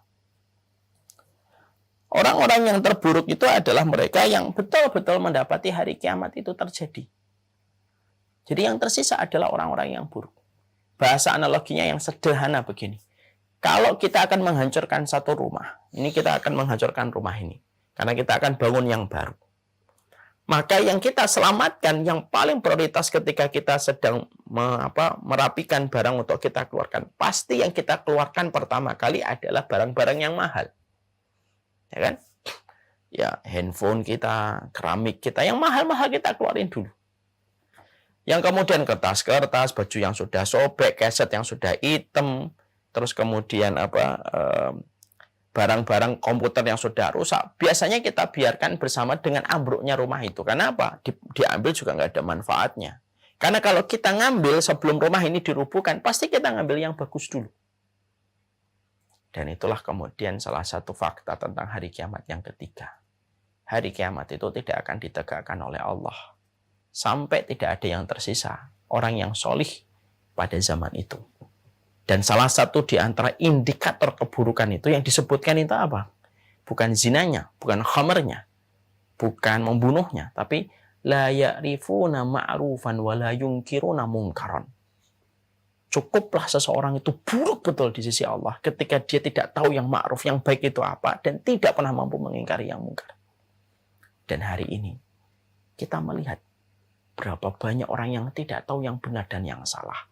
orang-orang yang terburuk itu adalah mereka yang betul-betul mendapati hari kiamat itu terjadi. Jadi yang tersisa adalah orang-orang yang buruk. Bahasa analoginya yang sederhana begini. Kalau kita akan menghancurkan satu rumah, ini kita akan menghancurkan rumah ini. Karena kita akan bangun yang baru. Maka yang kita selamatkan, yang paling prioritas ketika kita sedang merapikan barang untuk kita keluarkan, pasti yang kita keluarkan pertama kali adalah barang-barang yang mahal. Ya kan? Ya, handphone kita, keramik kita, yang mahal-mahal kita keluarin dulu. Yang kemudian kertas-kertas, baju yang sudah sobek, keset yang sudah hitam, terus kemudian barang-barang komputer yang sudah rusak, biasanya kita biarkan bersama dengan ambruknya rumah itu. Karena apa? Diambil juga nggak ada manfaatnya. Karena kalau kita ngambil sebelum rumah ini dirubuhkan, pasti kita ngambil yang bagus dulu. Dan itulah kemudian salah satu fakta tentang hari kiamat yang ketiga. Hari kiamat itu tidak akan ditegakkan oleh Allah. Sampai tidak ada yang tersisa orang yang solih pada zaman itu. Dan salah satu di antara indikator keburukan itu yang disebutkan itu apa? Bukan zinanya, bukan khamernya, bukan membunuhnya, tapi la ya'rifuna ma'rufan wa la yunkiruna mungkaran. Cukuplah seseorang itu buruk betul di sisi Allah ketika dia tidak tahu yang ma'ruf, yang baik itu apa, dan tidak pernah mampu mengingkari yang mungkar. Dan hari ini kita melihat berapa banyak orang yang tidak tahu yang benar dan yang salah.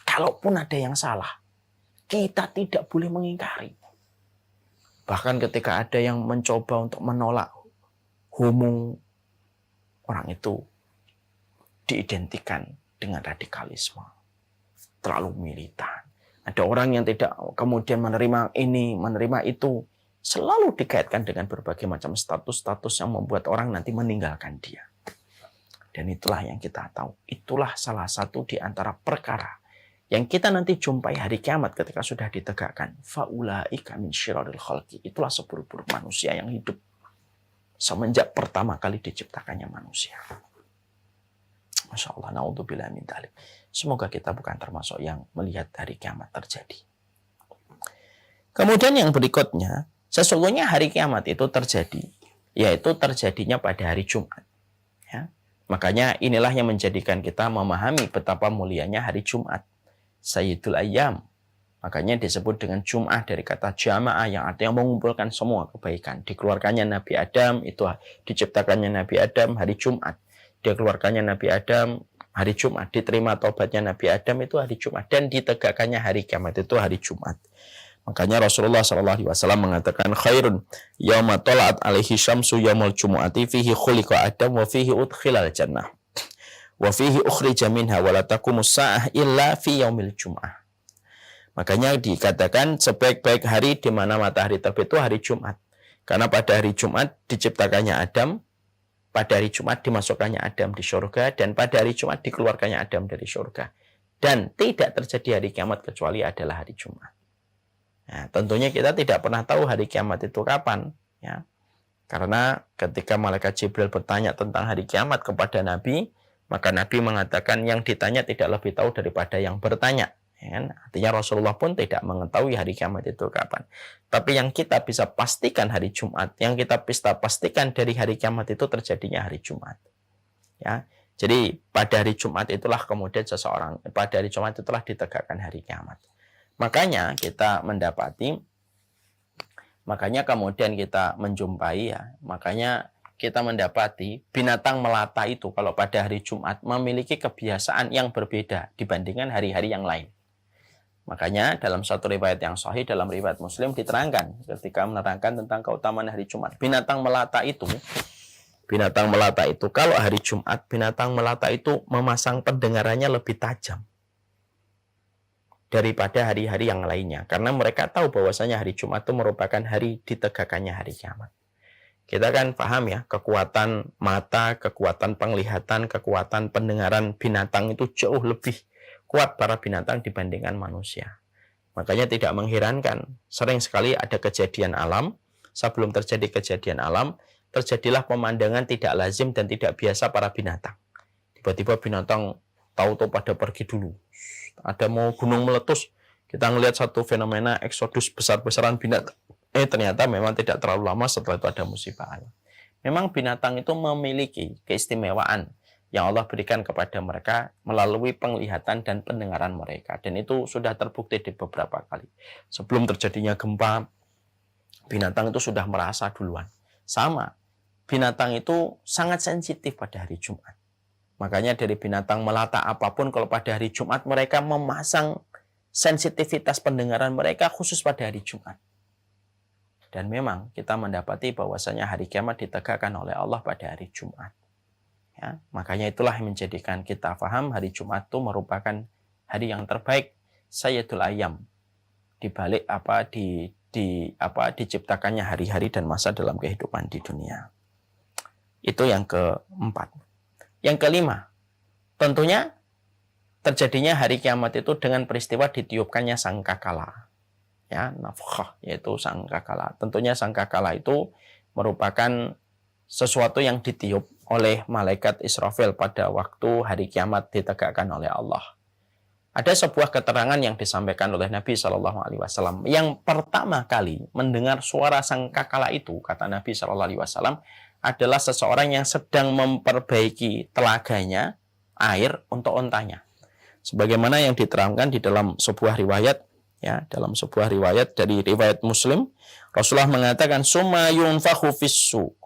Kalaupun ada yang salah, kita tidak boleh mengingkari. Bahkan ketika ada yang mencoba untuk menolak homo, orang itu diidentikan dengan radikalisme. Terlalu militan. Ada orang yang tidak kemudian menerima ini, menerima itu. Selalu dikaitkan dengan berbagai macam status-status yang membuat orang nanti meninggalkan dia. Dan itulah yang kita tahu. Itulah salah satu di antara perkara yang kita nanti jumpai hari kiamat ketika sudah ditegakkan. Faulaika min syiraril khalqi. Itulah seburuk-buruk manusia yang hidup semenjak pertama kali diciptakannya manusia. Masya Allah, na'udzubillah min dzalik. Semoga kita bukan termasuk yang melihat hari kiamat terjadi. Kemudian yang berikutnya, sesungguhnya hari kiamat itu terjadi, yaitu terjadinya pada hari Jumat. Ya. Makanya inilah yang menjadikan kita memahami betapa mulianya hari Jumat. Sayyidul Ayyam. Makanya disebut dengan Jum'ah dari kata jamaah yang artinya mengumpulkan semua kebaikan. Dikeluarkannya Nabi Adam, itu diciptakannya Nabi Adam hari Jumat. Dikeluarkannya Nabi Adam hari Jumat. Diterima taubatnya Nabi Adam itu hari Jumat. Dan ditegakkannya hari kiamat itu hari Jumat. Makanya Rasulullah SAW mengatakan khairun yauma tala'at alaihi syamsu yaumul jumu'ati fihi khuliqa Adam wa fihi udkhilal jannah. Wa fihi ukhrija minha wa la taqumus sa'ah illa fi yaumil jum'ah. Makanya dikatakan sebaik-baik hari di mana matahari terbit itu hari Jumat. Karena pada hari Jumat diciptakannya Adam, pada hari Jumat dimasukkannya Adam di surga, dan pada hari Jumat dikeluarkannya Adam dari surga. Dan tidak terjadi hari kiamat kecuali adalah hari Jumat. Nah, tentunya kita tidak pernah tahu hari kiamat itu kapan, ya. Karena ketika malaikat Jibril bertanya tentang hari kiamat kepada Nabi, maka Nabi mengatakan yang ditanya tidak lebih tahu daripada yang bertanya. Ya, artinya Rasulullah pun tidak mengetahui hari kiamat itu kapan. Tapi yang kita bisa pastikan hari Jumat, yang kita bisa pastikan dari hari kiamat itu terjadinya hari Jumat. Ya, jadi pada hari Jumat itulah kemudian pada hari Jumat itulah ditegakkan hari kiamat. Makanya kita mendapati, makanya kemudian kita menjumpai ya, makanya kita mendapati binatang melata itu kalau pada hari Jumat memiliki kebiasaan yang berbeda dibandingkan hari-hari yang lain. Makanya dalam satu riwayat yang sahih, dalam riwayat Muslim diterangkan ketika menerangkan tentang keutamaan hari Jumat. Binatang melata itu kalau hari Jumat, binatang melata itu memasang pendengarannya lebih tajam daripada hari-hari yang lainnya. Karena mereka tahu bahwasanya hari Jumat itu merupakan hari ditegakkannya hari kiamat. Kita kan paham ya, kekuatan mata, kekuatan penglihatan, kekuatan pendengaran binatang itu jauh lebih kuat para binatang dibandingkan manusia. Makanya tidak mengherankan, sering sekali ada kejadian alam, sebelum terjadi kejadian alam, terjadilah pemandangan tidak lazim dan tidak biasa para binatang. Tiba-tiba binatang tahu-tahu pada pergi dulu. Ada mau gunung meletus, kita ngelihat satu fenomena eksodus besar-besaran binatang. Ternyata memang tidak terlalu lama setelah itu ada musibah alam. Memang binatang itu memiliki keistimewaan yang Allah berikan kepada mereka melalui penglihatan dan pendengaran mereka. Dan itu sudah terbukti di beberapa kali. Sebelum terjadinya gempa, binatang itu sudah merasa duluan. Sama, binatang itu sangat sensitif pada hari Jumat. Makanya dari binatang melata apapun, kalau pada hari Jumat mereka memasang sensitivitas pendengaran mereka khusus pada hari Jumat. Dan memang kita mendapati bahwasanya hari kiamat ditegakkan oleh Allah pada hari Jumat. Ya, makanya itulah yang menjadikan kita paham hari Jumat itu merupakan hari yang terbaik, Sayyidul Ayyam, dibalik diciptakannya hari-hari dan masa dalam kehidupan di dunia. Itu yang keempat. Yang kelima, tentunya terjadinya hari kiamat itu dengan peristiwa ditiupkannya sangkakala. Ya, nafkhah, yaitu sangkakala. Tentunya sangkakala itu merupakan sesuatu yang ditiup oleh malaikat Israfil pada waktu hari kiamat ditegakkan oleh Allah. Ada sebuah keterangan yang disampaikan oleh Nabi Shallallahu Alaihi Wasallam. Yang pertama kali mendengar suara sangkakala itu, kata Nabi Shallallahu Alaihi Wasallam, adalah seseorang yang sedang memperbaiki telaganya air untuk ontanya. Sebagaimana yang diterangkan di dalam sebuah riwayat, ya, dalam sebuah riwayat dari riwayat Muslim, Rasulullah mengatakan summa yunfakhu fis-suq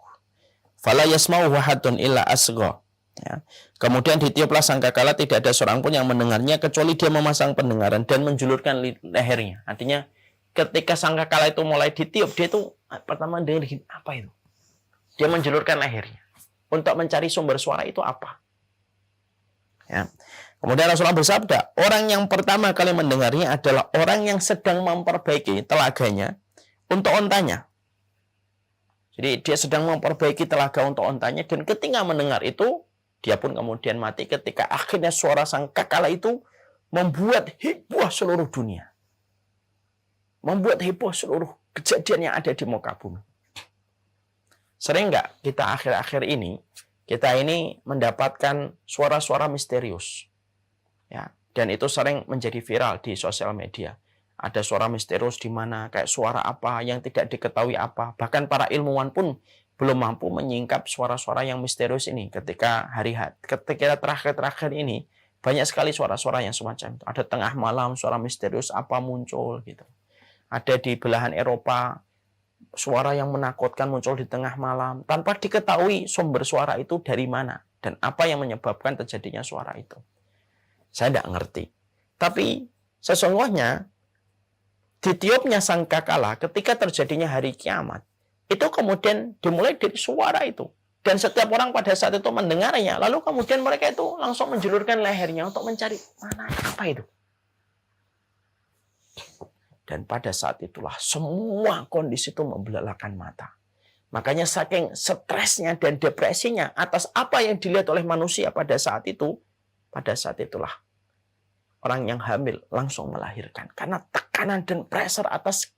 fala yasma'u wahadun illa asgha. Ya. Kemudian ditiuplah sangkakala, tidak ada seorang pun yang mendengarnya kecuali dia memasang pendengaran dan menjulurkan lehernya. Artinya ketika sangkakala itu mulai ditiup, dia itu pertama dengerin apa itu? Dia menjulurkan lehernya untuk mencari sumber suara itu apa. Ya. Kemudian Rasulullah bersabda, orang yang pertama kali mendengarnya adalah orang yang sedang memperbaiki telaganya untuk ontanya. Jadi dia sedang memperbaiki telaga untuk ontanya, dan ketika mendengar itu, dia pun kemudian mati ketika akhirnya suara sangkakala itu membuat heboh seluruh dunia. Membuat heboh seluruh kejadian yang ada di muka bumi. Sering nggak kita akhir-akhir ini, kita ini mendapatkan suara-suara misterius. Ya, dan itu sering menjadi viral di sosial media. Ada suara misterius di mana, kayak suara apa yang tidak diketahui apa. Bahkan para ilmuwan pun belum mampu menyingkap suara-suara yang misterius ini. Ketika terakhir-terakhir ini, banyak sekali suara-suara yang semacam itu. Ada tengah malam, suara misterius apa muncul gitu. Ada di belahan Eropa, suara yang menakutkan muncul di tengah malam, tanpa diketahui sumber suara itu dari mana, dan apa yang menyebabkan terjadinya suara itu. Saya tidak ngerti. Tapi sesungguhnya ditiupnya sangkakala ketika terjadinya hari kiamat, itu kemudian dimulai dari suara itu. Dan setiap orang pada saat itu mendengarnya, lalu kemudian mereka itu langsung menjulurkan lehernya untuk mencari mana apa itu. Dan pada saat itulah semua kondisi itu membelalakan mata. Makanya saking stresnya dan depresinya atas apa yang dilihat oleh manusia pada saat itulah orang yang hamil langsung melahirkan. Karena tekanan dan pressure atas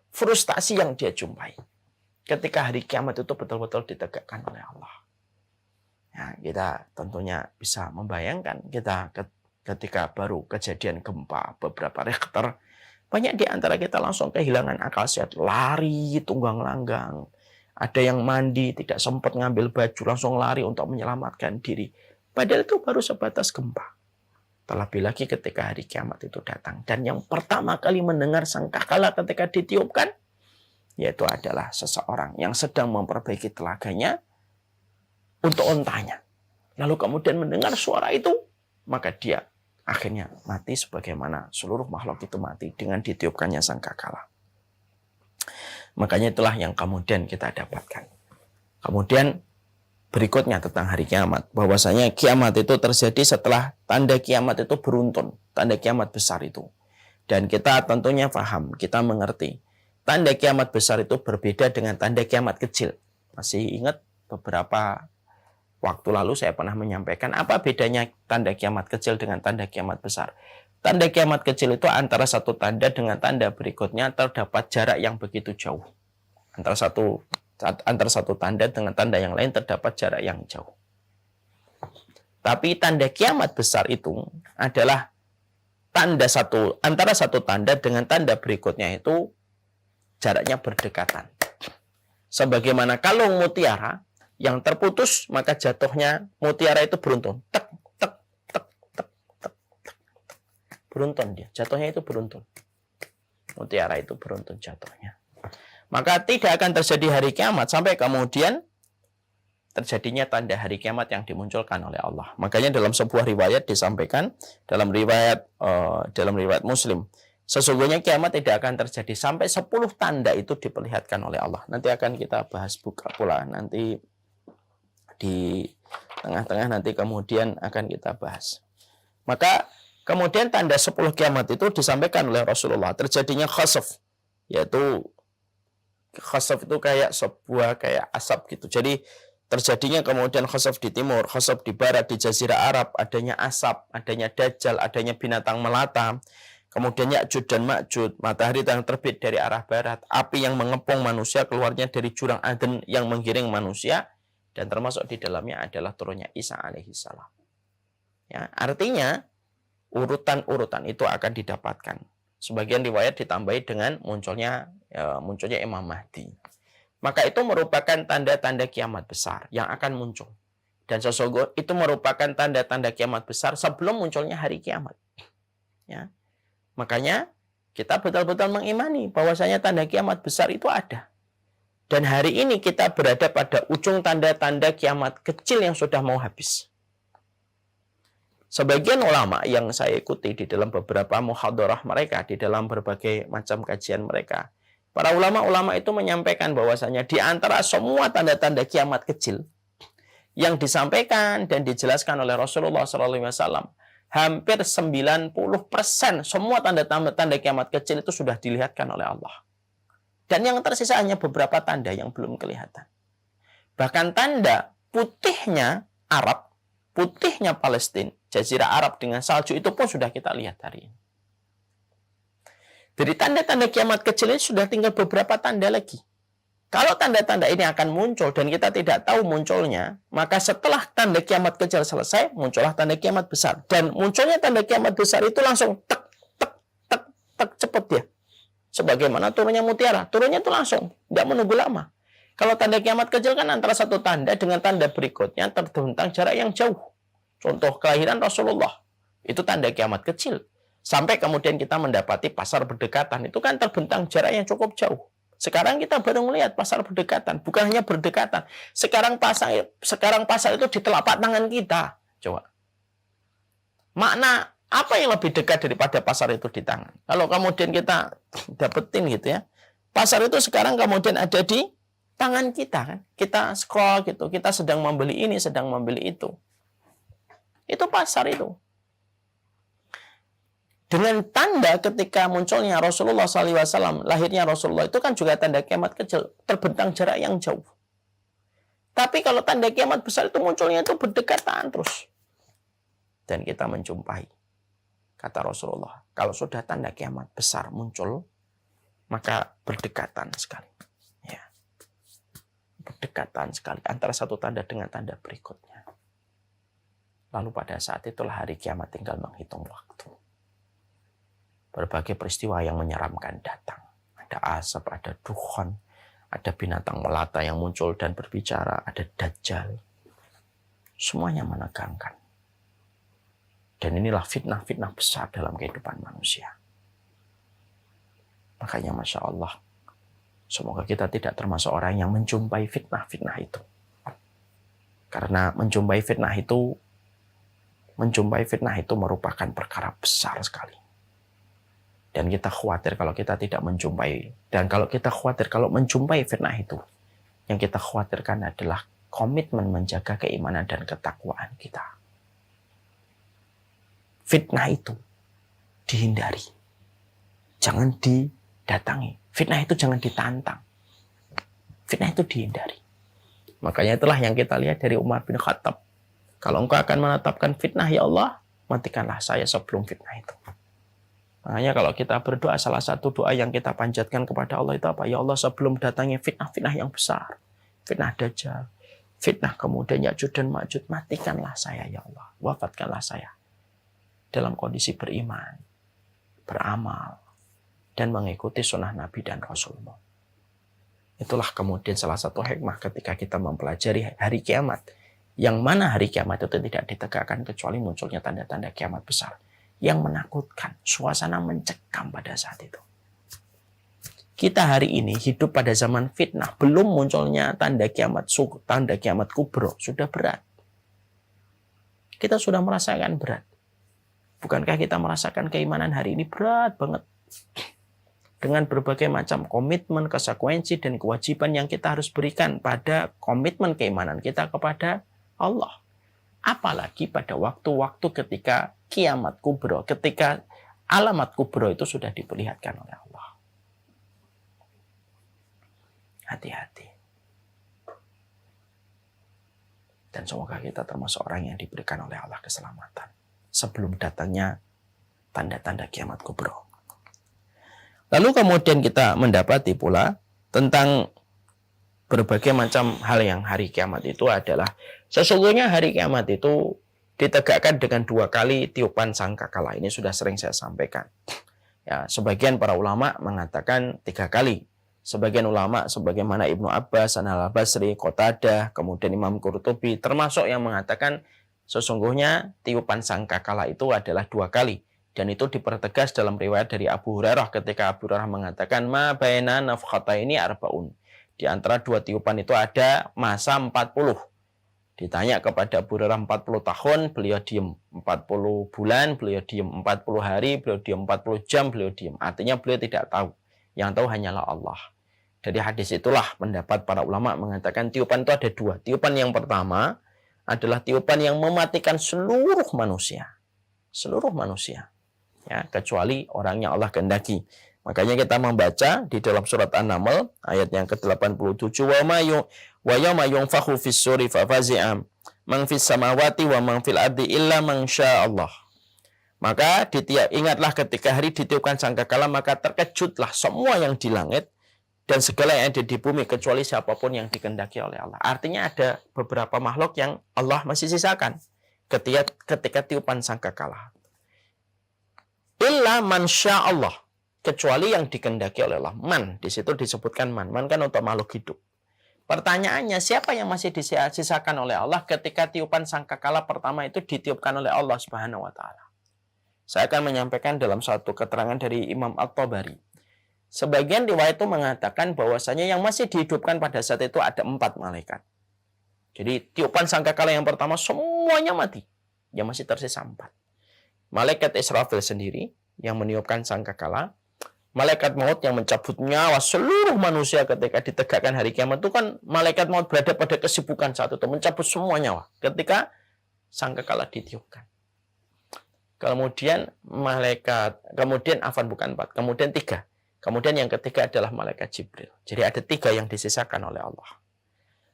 frustasi yang dia jumpai. Ketika hari kiamat itu betul-betul ditegakkan oleh Allah. Ya, kita tentunya bisa membayangkan kita ketika baru kejadian gempa beberapa Richter, banyak di antara kita langsung kehilangan akal sehat, lari tunggang langgang. Ada yang mandi, tidak sempat ngambil baju, langsung lari untuk menyelamatkan diri. Padahal itu baru sebatas gempa. Terlebih lagi ketika hari kiamat itu datang. Dan yang pertama kali mendengar sangkakala ketika ditiupkan, yaitu adalah seseorang yang sedang memperbaiki telaganya untuk ontanya. Lalu kemudian mendengar suara itu, maka dia Akhirnya mati sebagaimana seluruh makhluk itu mati dengan ditiupkannya sangkakala. Makanya itulah yang kemudian kita dapatkan. Kemudian berikutnya tentang hari kiamat. Bahwasanya kiamat itu terjadi setelah tanda kiamat itu beruntun. Tanda kiamat besar itu. Dan kita tentunya paham, kita mengerti. Tanda kiamat besar itu berbeda dengan tanda kiamat kecil. Masih ingat beberapa waktu lalu saya pernah menyampaikan apa bedanya tanda kiamat kecil dengan tanda kiamat besar. Tanda kiamat kecil itu antara satu tanda dengan tanda berikutnya terdapat jarak yang begitu jauh. Antara satu tanda dengan tanda yang lain terdapat jarak yang jauh. Tapi tanda kiamat besar itu adalah antara satu tanda dengan tanda berikutnya itu jaraknya berdekatan. Sebagaimana kalung mutiara yang terputus, maka jatuhnya mutiara itu beruntun. Tek, tek, tek, tek, tek, tek. Beruntun dia. Jatuhnya itu beruntun. Mutiara itu beruntun jatuhnya. Maka tidak akan terjadi hari kiamat sampai kemudian terjadinya tanda hari kiamat yang dimunculkan oleh Allah. Makanya dalam sebuah riwayat disampaikan, dalam riwayat Muslim, sesungguhnya kiamat tidak akan terjadi sampai 10 tanda itu diperlihatkan oleh Allah. Nanti akan kita bahas buka pula. Nanti di tengah-tengah nanti kemudian akan kita bahas. Maka kemudian tanda 10 kiamat itu disampaikan oleh Rasulullah. Terjadinya khasaf, yaitu khasaf itu kayak asap gitu. Jadi terjadinya kemudian khasaf di timur, khasaf di barat, di Jazirah Arab, adanya asap, adanya dajjal, adanya binatang melata. Kemudian Ya'juj dan Ma'juj, matahari yang terbit dari arah barat, api yang mengepung manusia keluarnya dari jurang Aden yang menggiring manusia, dan termasuk di dalamnya adalah turunnya Isa alaihissalam. Ya, artinya urutan-urutan itu akan didapatkan. Sebagian riwayat ditambahi dengan munculnya Imam Mahdi. Maka itu merupakan tanda-tanda kiamat besar yang akan muncul. Dan sesungguhnya itu merupakan tanda-tanda kiamat besar sebelum munculnya hari kiamat. Ya. Makanya kita betul-betul mengimani bahwasanya tanda kiamat besar itu ada. Dan hari ini kita berada pada ujung tanda-tanda kiamat kecil yang sudah mau habis. Sebagian ulama yang saya ikuti di dalam beberapa muhadarah mereka, di dalam berbagai macam kajian mereka, para ulama-ulama itu menyampaikan bahwasanya di antara semua tanda-tanda kiamat kecil yang disampaikan dan dijelaskan oleh Rasulullah SAW, hampir 90% semua tanda-tanda kiamat kecil itu sudah dilihatkan oleh Allah. Dan yang tersisa hanya beberapa tanda yang belum kelihatan. Bahkan tanda putihnya Arab, putihnya Palestina, Jazirah Arab dengan salju itu pun sudah kita lihat hari ini. Jadi tanda-tanda kiamat kecil ini sudah tinggal beberapa tanda lagi. Kalau tanda-tanda ini akan muncul dan kita tidak tahu munculnya, maka setelah tanda kiamat kecil selesai, muncullah tanda kiamat besar. Dan munculnya tanda kiamat besar itu langsung tek, tek, tek, tek, cepet dia. Sebagaimana turunnya mutiara. Turunnya itu langsung, tidak menunggu lama. Kalau tanda kiamat kecil kan antara satu tanda dengan tanda berikutnya terbentang jarak yang jauh. Contoh kelahiran Rasulullah. Itu tanda kiamat kecil. Sampai kemudian kita mendapati pasar berdekatan. Itu kan terbentang jarak yang cukup jauh. Sekarang kita baru melihat pasar berdekatan. Bukan hanya berdekatan. Sekarang pasar itu di telapak tangan kita. Coba. Makna apa yang lebih dekat daripada pasar itu di tangan? Kalau kemudian kita dapetin gitu ya. Pasar itu sekarang kemudian ada di tangan kita kan. Kita scroll gitu. Kita sedang membeli ini, sedang membeli itu. Itu pasar itu. Dengan tanda ketika munculnya Rasulullah SAW, lahirnya Rasulullah itu kan juga tanda kiamat kecil, terbentang jarak yang jauh. Tapi kalau tanda kiamat besar itu munculnya itu berdekatan terus. Dan kita menjumpai, kata Rasulullah, kalau sudah tanda kiamat besar muncul, maka berdekatan sekali. Ya. Berdekatan sekali antara satu tanda dengan tanda berikutnya. Lalu pada saat itulah hari kiamat tinggal menghitung waktu. Berbagai peristiwa yang menyeramkan datang. Ada asap, ada dukhon, ada binatang melata yang muncul dan berbicara, ada dajjal. Semuanya menegangkan. Dan inilah fitnah-fitnah besar dalam kehidupan manusia. Makanya Masya Allah, semoga kita tidak termasuk orang yang menjumpai fitnah-fitnah itu. Karena menjumpai fitnah itu menjumpai fitnah itu merupakan perkara besar sekali. Dan kita khawatir kalau kita tidak menjumpai. Dan kalau kita khawatir kalau menjumpai fitnah itu, yang kita khawatirkan adalah komitmen menjaga keimanan dan ketakwaan kita. Fitnah itu dihindari. Jangan didatangi. Fitnah itu jangan ditantang. Fitnah itu dihindari. Makanya itulah yang kita lihat dari Umar bin Khattab. Kalau engkau akan menetapkan fitnah, ya Allah, matikanlah saya sebelum fitnah itu. Makanya kalau kita berdoa, salah satu doa yang kita panjatkan kepada Allah itu apa? Ya Allah, sebelum datangnya fitnah-fitnah yang besar, fitnah Dajjal, fitnah kemudian Ya'juj dan Ma'juj, matikanlah saya ya Allah, wafatkanlah saya dalam kondisi beriman, beramal, dan mengikuti sunnah Nabi dan Rasulmu. Itulah kemudian salah satu hikmah ketika kita mempelajari hari kiamat, yang mana hari kiamat itu tidak ditegakkan kecuali munculnya tanda-tanda kiamat besar yang menakutkan, suasana mencekam pada saat itu. Kita hari ini hidup pada zaman fitnah, belum munculnya tanda kiamat kubro, sudah berat. Kita sudah merasakan berat. Bukankah kita merasakan keimanan hari ini berat banget? Dengan berbagai macam komitmen, konsekuensi, dan kewajiban yang kita harus berikan pada komitmen keimanan kita kepada Allah. Apalagi pada waktu-waktu ketika kiamat kubro, ketika alamat kubro itu sudah diperlihatkan oleh Allah. Hati-hati. Dan semoga kita termasuk orang yang diberikan oleh Allah keselamatan sebelum datangnya tanda-tanda kiamat kubro. Lalu kemudian kita mendapati pula tentang berbagai macam hal yang hari kiamat itu adalah sesungguhnya hari kiamat itu ditegakkan dengan 2 kali tiupan sangkakala. Ini sudah sering saya sampaikan. Ya, sebagian para ulama mengatakan 3 kali. Sebagian ulama sebagaimana Ibnu Abbas, Al-Basri, Qatadah, kemudian Imam Qurtubi termasuk yang mengatakan sesungguhnya tiupan sangkakala itu adalah 2 kali. Dan itu dipertegas dalam riwayat dari Abu Hurairah ketika Abu Hurairah mengatakan ma baina nafkhataini arbaun. Di antara 2 tiupan itu ada masa 40. Ditanya kepada Abu Hurairah 40 tahun, beliau diam. 40 bulan, beliau diam. 40 hari, beliau diam. 40 jam, beliau diam. Artinya beliau tidak tahu. Yang tahu hanyalah Allah. Dari hadis itulah pendapat para ulama mengatakan tiupan itu ada 2. Tiupan yang pertama adalah tiupan yang mematikan seluruh manusia. Seluruh manusia. Ya, kecuali orang yang Allah kehendaki. Makanya kita membaca di dalam surat An-Naml ayat yang ke-87 wa yawma yunfakhu fis suri fa fazi'a man fis samawati wa man fil ardi illa man Allah. Maka ingatlah ketika hari ditiupkan sangkakala maka terkejutlah semua yang di langit dan segala yang ada di bumi kecuali siapapun yang dikehendaki oleh Allah. Artinya ada beberapa makhluk yang Allah masih sisakan ketika tiupan sangkakala. Illa man Allah. Kecuali yang dikehendaki oleh Allah. Man, di situ disebutkan man. Man kan untuk makhluk hidup. Pertanyaannya, siapa yang masih disisakan oleh Allah ketika tiupan sangkakala pertama itu ditiupkan oleh Allah Subhanahu wa taala? Saya akan menyampaikan dalam satu keterangan dari Imam At-Tabari. Sebagian riwayat itu mengatakan bahwasanya yang masih dihidupkan pada saat itu ada 4 malaikat. Jadi tiupan sangkakala yang pertama semuanya mati. Yang masih tersisa 4. Malaikat Israfil sendiri yang meniupkan sangkakala. Malaikat maut yang mencabut nyawa seluruh manusia ketika ditegakkan hari kiamat itu kan malaikat maut berada pada kesibukan saat itu mencabut semua nyawa ketika sangkakala ditiupkan. Kemudian bukan 4, kemudian 3. Kemudian yang ketiga adalah malaikat Jibril. Jadi ada 3 yang disisakan oleh Allah.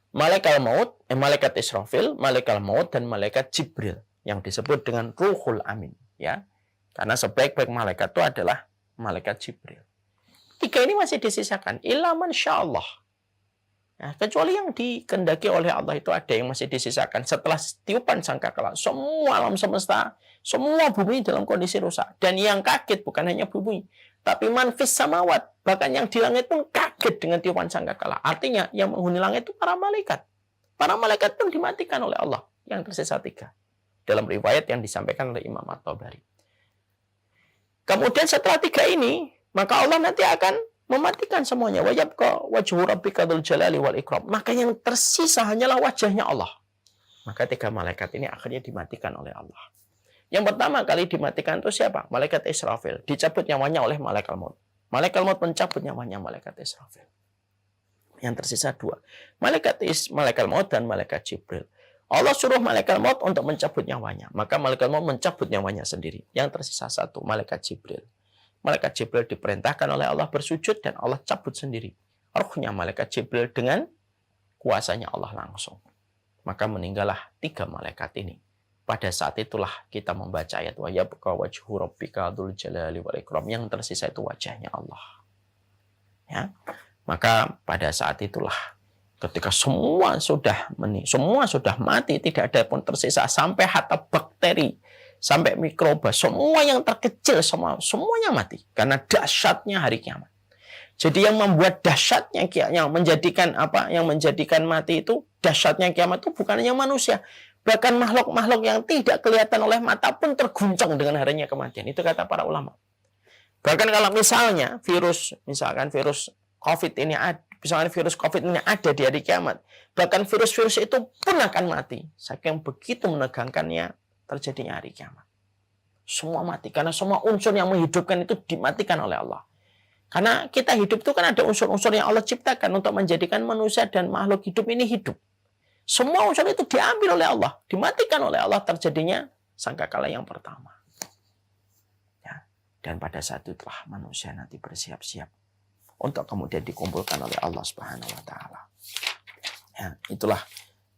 Malaikat Israfil, malaikat maut dan malaikat Jibril yang disebut dengan Ruhul Amin, ya. Karena sebaik-baik malaikat itu adalah malaikat Jibril. 3 ini masih disisakan. Illa man Allah. Nah, kecuali yang dikehendaki oleh Allah itu ada yang masih disisakan. Setelah tiupan sangkakala, semua alam semesta, semua bumi dalam kondisi rusak. Dan yang kaget bukan hanya bumi, tapi manfis samawat. Bahkan yang di langit pun kaget dengan tiupan sangkakala. Artinya yang menghuni langit itu para malaikat. Para malaikat pun dimatikan oleh Allah. Yang tersisa 3. Dalam riwayat yang disampaikan oleh Imam At-Tabari. Kemudian setelah 3 ini, maka Allah nanti akan mematikan semuanya. Wa yabqa wajhu rabbika dzul jalali wal ikram. Maka yang tersisa hanyalah wajahnya Allah. Maka 3 malaikat ini akhirnya dimatikan oleh Allah. Yang pertama kali dimatikan itu siapa? Malaikat Israfil. Dicabut nyawanya oleh malaikat maut. Malaikat maut mencabut nyawanya malaikat Israfil. Yang tersisa dua. Malaikat maut dan malaikat Jibril. Allah suruh malaikat maut untuk mencabut nyawanya. Maka malaikat maut mencabut nyawanya sendiri. Yang tersisa satu, malaikat Jibril. Malaikat Jibril diperintahkan oleh Allah bersujud dan Allah cabut sendiri rohnya malaikat Jibril dengan kuasanya Allah langsung. Maka meninggallah 3 malaikat ini. Pada saat itulah kita membaca ayat wa yabqa wajhu rabbika dzul jalali wal ikram, yang tersisa itu wajahnya Allah. Ya. Maka pada saat itulah ketika semua sudah mati, tidak ada pun tersisa, sampai hatta bakteri, sampai mikroba, semua yang terkecil semuanya mati karena dahsyatnya hari kiamat. Jadi yang membuat dahsyatnya yang menjadikan mati itu, dahsyatnya kiamat itu bukan hanya manusia, bahkan makhluk-makhluk yang tidak kelihatan oleh mata pun terguncang dengan harinya kematian. Itu kata para ulama. Bahkan kalau misalkan virus COVID ini ada di hari kiamat, bahkan virus-virus itu pun akan mati. Saking begitu menegangkannya terjadinya hari kiamat. Semua mati karena semua unsur yang menghidupkan itu dimatikan oleh Allah. Karena kita hidup itu kan ada unsur-unsur yang Allah ciptakan untuk menjadikan manusia dan makhluk hidup ini hidup. Semua unsur itu diambil oleh Allah, dimatikan oleh Allah, terjadinya sangkakala yang pertama. Ya. Dan pada saat itulah manusia nanti bersiap-siap untuk kemudian dikumpulkan oleh Allah Subhanahu wa taala. Ya, itulah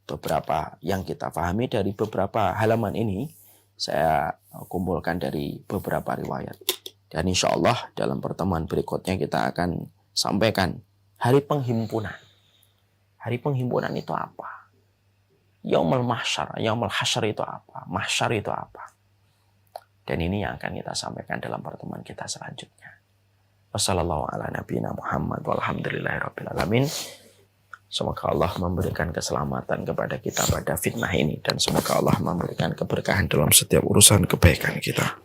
beberapa yang kita pahami dari beberapa halaman ini. Saya kumpulkan dari beberapa riwayat. Dan insya Allah dalam pertemuan berikutnya kita akan sampaikan hari penghimpunan. Hari penghimpunan itu apa? Yaumul mahsyar. Yaumul hasyar itu apa? Mahsyar itu apa? Dan ini yang akan kita sampaikan dalam pertemuan kita selanjutnya. Wassalamualaikum. Semoga Allah memberikan keselamatan kepada kita pada fitnah ini. Dan semoga Allah memberikan keberkahan dalam setiap urusan kebaikan kita.